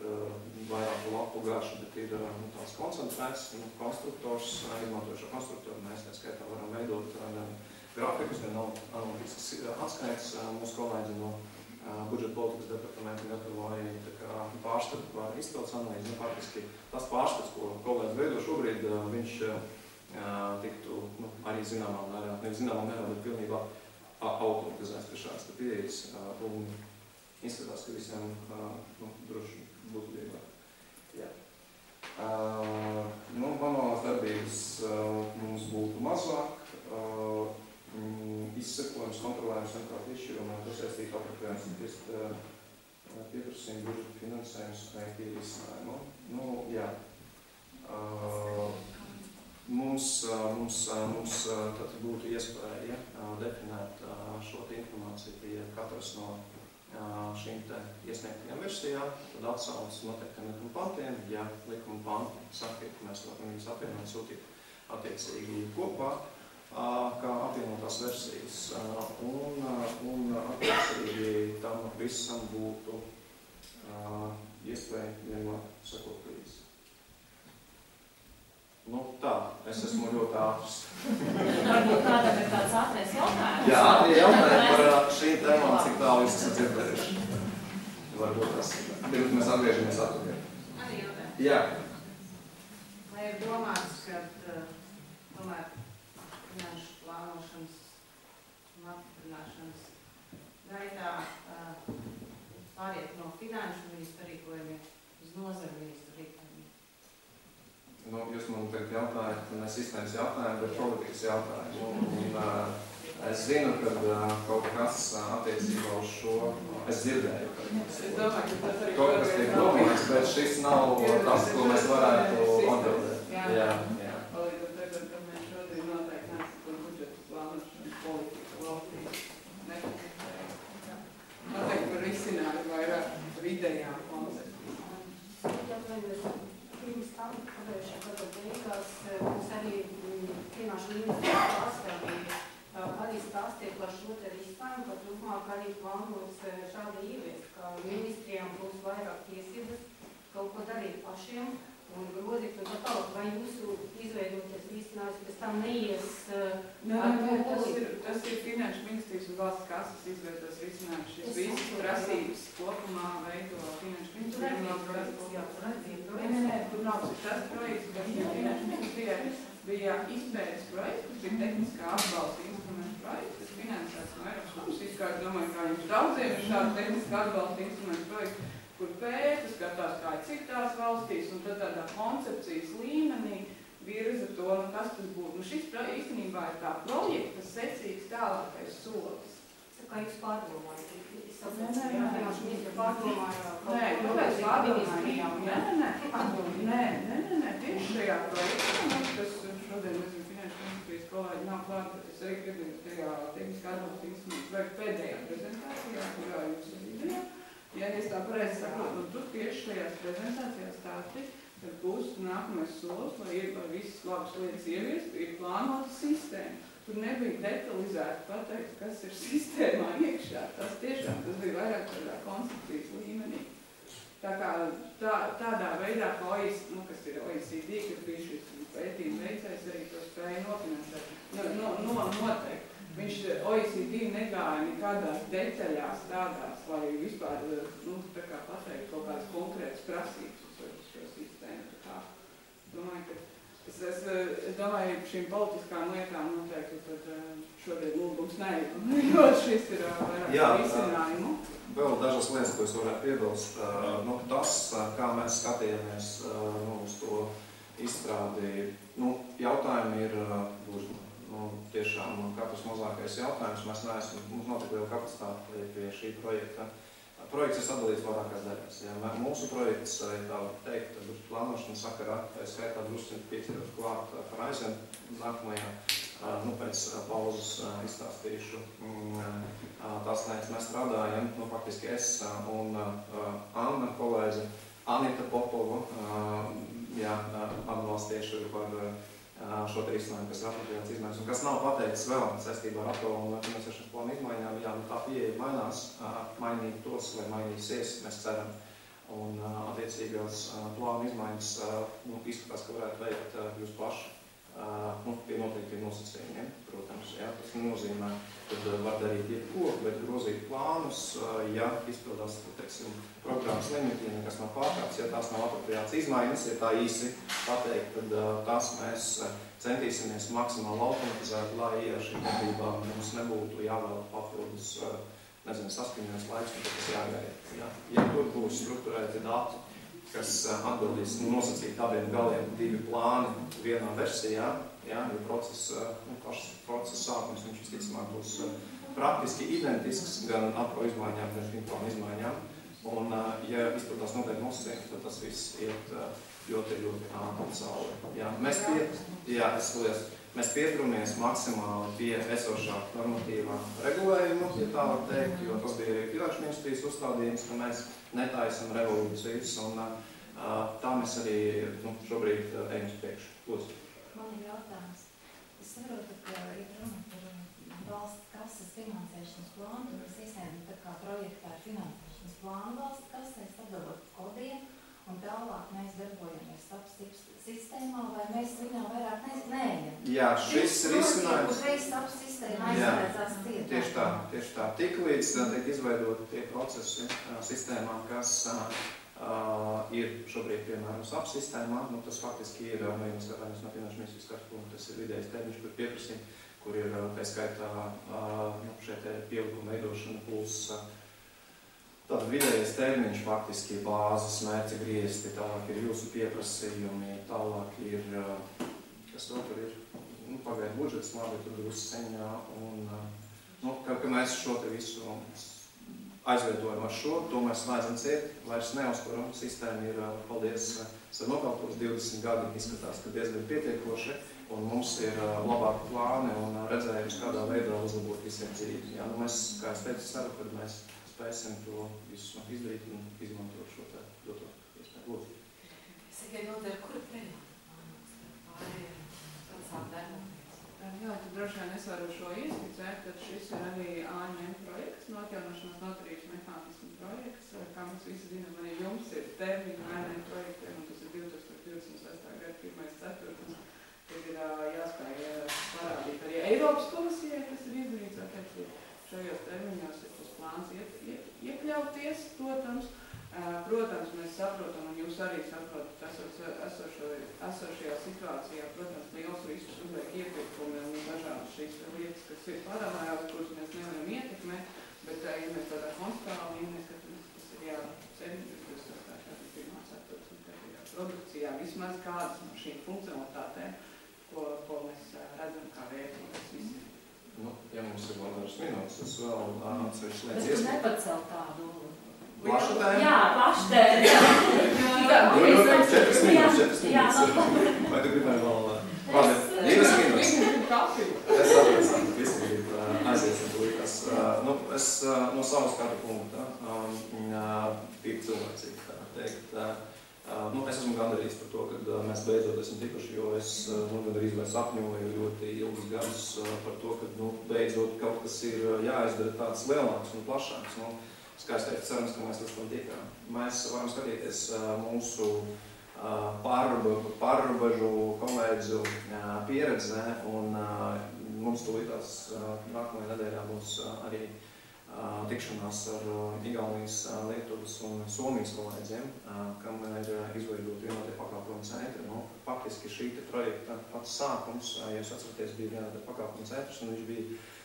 vairāku lapu garš, bet ir tāds koncentrēts, konstruktors, izmantojušo konstruktoru, mēs tā skaitā varam veidot grafikus, gan analītiskas atskaits. Mūsu kolēģi no budžeta politikas departamenta gatavoja pārskatu par izpildes analīzi. Faktiski tas pārskats, ko kolēģis veido šobrīd, viņš tiktu arī zināmā mērā, nevis zināmā mērā, bet pilnībā automatizēts pie šādas pieejas un izskatās, ka visiem droši būtu vieglāk. Manuālās darbības mums būtu mazāk, izsekojums, kontrolējums, vienkārši izšķirumā, tas saistīt apropriējums un pieprasījumi budžeta finansējums ir izcinājumu. Mums tad būtu iespēja definēt šo informāciju pie katras no šīm te iesniegtajām versijām, tad atsaucas noteiktiem likuma pantiem, ja likuma panti saka, ka mēs varam viņus apvienot sūtīt attiecīgi kopā, kā apvienotās versijas, un attiecīgi tam visam būtu iespēja vienmēr sakot līdzi. Es esmu ļoti ātrs. Varbūt kādam ir tāds ātrais jautājums? Jā, ātrie jautājumi par šīm tēmām, cik tālu jūs esat dzirdējuši. Varbūt tas. Pirms mēs atgriežamies atpakaļ. Arī jautājums. Jā. Vai ir domāts, ka tomēr finanšu plānošanas un apstiprināšanas gaitā pāriet no finanšu ministra rīkojumiem uz nozaru ministra rīkojumiem? Jūs man tagad jautājat, ne sistēmas jautājumu, bet politikas jautājumu. Es zinu, ka kaut kas attiecībā uz šo, es dzirdēju, ka kaut kas tiek domāts, bet šis nav tas, ko mēs varētu atbildēt. Jā. Tagad, kad mēs šodien noteikti nesam par budžetu plānošanas politiku valstī nefokusējam. Noteikti par risinājumu vairāk par idejām konceptiem. Pirms tam, pagājušā gada beigās, mums arī finanšu ministrijas pārstāvīja arī stāstīja par šo te risinājumu, ka turpmāk arī plānos šādi ieviest, ka ministrijām būs vairāk tiesības kaut ko darīt pašiem un grozīt un tā tālāk. Vai jūsu izveidoties risinājums pēc tam neies Tas ir finanšu ministrijas un valsts kases izveidotas risinājums. Šis visas prasības kopumā veido finanšu ministrijas. Tur nav tas projekts, kas finanšu ministrijai bija izpētes projekts, kas ir tehniskā atbalsta instrumentu projekts, kas finansēts no Eiropas Komisijas. Kā es domāju, kā jums daudziem ir šādi tehniskā atbalsta instrumentu projekti. kur pēta, skatās, kā ir citās valstīs, un tad tādā koncepcijas līmenī virza to, nu, kas tas būtu. Nu, šis īstenībā ir tā projekta secīgs tālākais solis. Tā kā jūs pārdomājat? Nē, tieši šajā projektā, kas šodien, nezinu, finanšu ministrijas kolēģi nav klāt, bet es arī gribēju tajā tehniskā atbalstības veikt pēdējā prezentācijā, kurā jūs vidējāt, ja es tā pareizi saprotu, un tur tieši šajās prezentācijās stāsti, tad būs nākamais solis, lai visas labas lietas ieviestu, ir plānota sistēma. Tur nebija detalizēti pateikt, kas ir sistēmā iekšā. Tas tiešām tas bija vairāk tādā koncepcijas līmenī. Tā kā tādā veidā, ka kas ir OECD, kad bija šis pētījuma veicējs, arī to spēja nofinansēt. Noteikti. Viņš OECD negāja nekādās detaļās tādās, lai vispār tā kā pateikt kaut kādas konkrētas prasības uz šo sistēmu. Domāju, ka Es domāju, šīm politiskām lietām noteikti tad šodien lūgums neiet, jo šis ir vairāk risinājumu. Vēl dažas lietas, ko es varētu piebilst. Tas, kā mēs skatījāmies uz to izstrādi, jautājumi ir tiešām katrs mazākais jautājums. Mums notika vēl kapacitāte pie šī projekta. Projekts ir sadalīts vairākās daļās. Mūsu projekts, ja tā var teikt, budžeta plānošana sakarā, tā skaitā drusciņi piecieros klāt Horizon nākamajā, pēc pauzes izstāstīšu tās lietas. Mēs strādājam, faktiski es un Anna kolēģe, Anita Popova, atbalstieši par šo te izslējumu, kas ir apropriāts izmaiņas, un kas nav pateicis vēl saistībā ar aktuālu un finansēšanas plānu izmaiņām, tā pieeja mainās, mainīt tos vai mainīsies, mēs ceram, un attiecīgās plānu izmaiņas izskatās, ka varētu veikt jūs paši, pie noteiktiem nosacījumiem, protams, tas nozīmē, kad var darīt jebko, bet grozīt plānus, ja izpildās, teiksim, programmas limiti, ja nekas nav pārkāpts, ja tās nav apropriāts izmaiņas, ja tā īsi pateikt, tad tas mēs centīsimies maksimāli automatizēt, lai šī darbībā mums nebūtu jāvēl papildus, saskaņojas laiks, un tas jāgaida. Ja tur būs strukturēti dati, kas atbildīs nosacīt abiem galiem divi plāni vienā versijā, jo procesa sākums viņš visticamāk būs praktiski identisks gan apro izmaiņām, gan šīm plānu izmaiņām. Un, ja izpildās noteikti nosacījumi, tad tas viss iet ļoti ātri cauri. Mēs pieturamies maksimāli pie esošā normatīvā regulējuma, ja tā var teikt, jo tas bija arī finanšu ministrijas uzstādījums, ka mēs netaisam revolūcijas, un tā mēs arī šobrīd ejam uz priekšu. Lūdzu. Man ir jautājums. Es saprotu, ka ir runa par valsts kases finansēšanas plānu, un mēs iesniedzam tā kā projektā ar finansēšanas plānu valsts kasē, sadalot kodiem, un tālāk mēs darbojamies SAP sistēmā, vai mēs viņām vairāk neejam? Jā, šis risinājums... Uzreiz SAP sistēma aizsardzās cietā. Tieši tā. Tiklīdz tiek izveidoti tie procesi sistēmā, kas ir šobrīd, piemēram, SAP sistēmā, tas faktiski ir, ja mēs skatāmies no finanšu ministrijas skatu punktu, tas ir vidējais termiņš, kur pieprasīt, kur ir tā skaitā šeit pielikuma veidošana plus tātad vidējais termiņš faktiski bāzes mērķa griezti, tālāk ir jūsu pieprasījumi, tālāk ir, kas to tur ir, pagaidu budžets, labi, tur drusceņā, un, ka mēs šo te visu aizvietojam ar šo, to mēs slēdzam ciet, vairs neuztveram, sistēma ir, paldies, nopeltos 20 gadi, izskatās, ka diezgan pietiekoši, un mums ir labāki plāni un redzējums, kādā veidā uzlabot visiem dzīvi. Mēs, kā es teicu, ceru, kad mēs spēsim to visu izdarīt un izmantot šo te doto iespēju. Lūdzu. Es tikai noderu, kura periodi pārējām darboties? Jā, tad droši vien es varu šo ieskicēt, tad šis ir arī ANM projekts, atjaunošanās noturības mehānismu projekts, kā mēs visi zinām, arī jums ir termiņu ANM projektiem, un tas ir 2026. gada 1.4. Tad ir jāspēj parādīt arī Eiropas komisijai, kas ir izdarīts, attiecīgi šajos termiņos ir tas plāns iekļauties, protams. Protams, mēs saprotam, un jūs arī saprotat, esošajā situācijā, protams, liels risks uzliek iepirkumi un dažādas šīs lietas, kas ir paralēli, kuras mēs nevaram ietekmēt, bet, ja mēs tādā konceptuālā līmenī skatāmies, tas ir jādara. centrus, kas sastāvšā pirmā, ceturtas un pēdējā produkcijā, vismaz kādas no šīm funkcionalitātēm, ko mēs redzam kā vērtīgas visiem. Nu, ja mums ir vēl dažas minūtes, es vēl atsevišķi lietas Es nepacel tādu. Plaša tēma? Jā, plaša tēma. 4 minūtes. Vai tu gribēji vēl? Labi, 2 minūtes. Es saprotu, visi grib aiziesim tūlītās. Es no savas skatu punkta, tīri cilvēcīgi tā teikt, es esmu gandarīts par to, ka mēs beidzot esam tikuši, jo es gandrīz vai sapņoju ļoti ilgus gadus par to, ka beidzot kaut kas ir jāizdara tāds lielāks un plašāks. Kā es teicu, cerams, ka mēs līdz tam tiekām. Mēs varam skatīties mūsu pārrobežu kolēģu pieredzē, un mums tūlītās nākamajā nedēļā būs arī tikšanās ar Igaunijas, Lietuvas un Somijas kolēģiem, kam ir izveidot vienotie pakalpojumu centri. Faktiski šī projekta pats sākums, ja jūs atceraties, bija vienotie pakalpojumu centrs, un viņš bija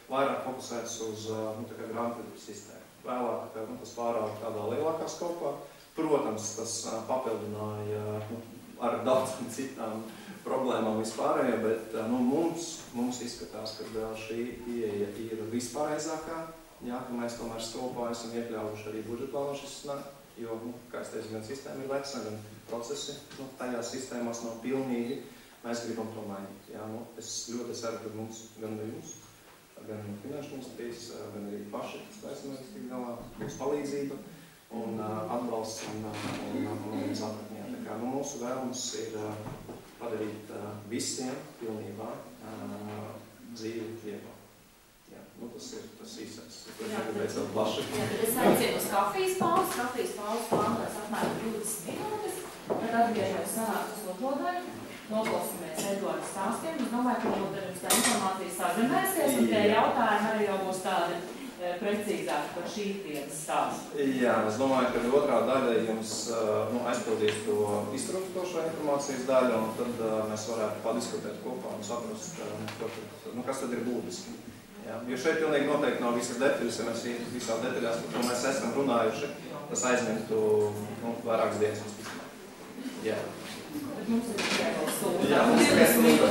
vairāk fokusēts uz grāmatvedības sistēmu. Vēlāk tas pārāk tādā lielākā skopā. Protams, tas papildināja ar daudzām citām problēmām vispārējā, bet mums izskatās, ka šī pieeja ir vispārējākā. Jā, ka mēs tomēr stopā esam iekļaujuši arī budžeta plānošanas, jo, kā es teicu, gan sistēma ir veca, gan procesi tajās sistēmās nav pilnīgi. Mēs gribam to mainīt. Jā, es ļoti ceru, ka mums gan jums, gan finanšu ministrijas, gan arī paši spēcināties tik galā, būs palīdzība un atbalsts un sapratņā. Tā kā mūsu vēlmes ir padarīt visiem pilnībā dzīvi vieglāk. Tas ir tas īsais. Es aicinu uz kafijas pauzes. Kafijas pauzes plānojas apmēram 20 minūtes. Tad atgriežamies sanāks uz otro daļu. Noklausīsimies Eduarda stāstiem. Es domāju, ka mums tā informācija sazinēsies, un tie jautājumi arī jau būs tādi precīzāki par šī dienas stāstu. Jā, es domāju, ka otrā daļa jums aizpildīs to iztrukstošo informācijas daļu, un tad mēs varētu padiskutēt kopā un saprast, kas tad ir būtiski. Jo šeit pilnīgi noteikti nav visas detaļas, ja mēs visās detaļās, par ko mēs esam runājuši, tas aizņemtu vairākas dienas. Jā. Bet mums ir tikai vēl stūra. Jā, mums ir tikai stūra.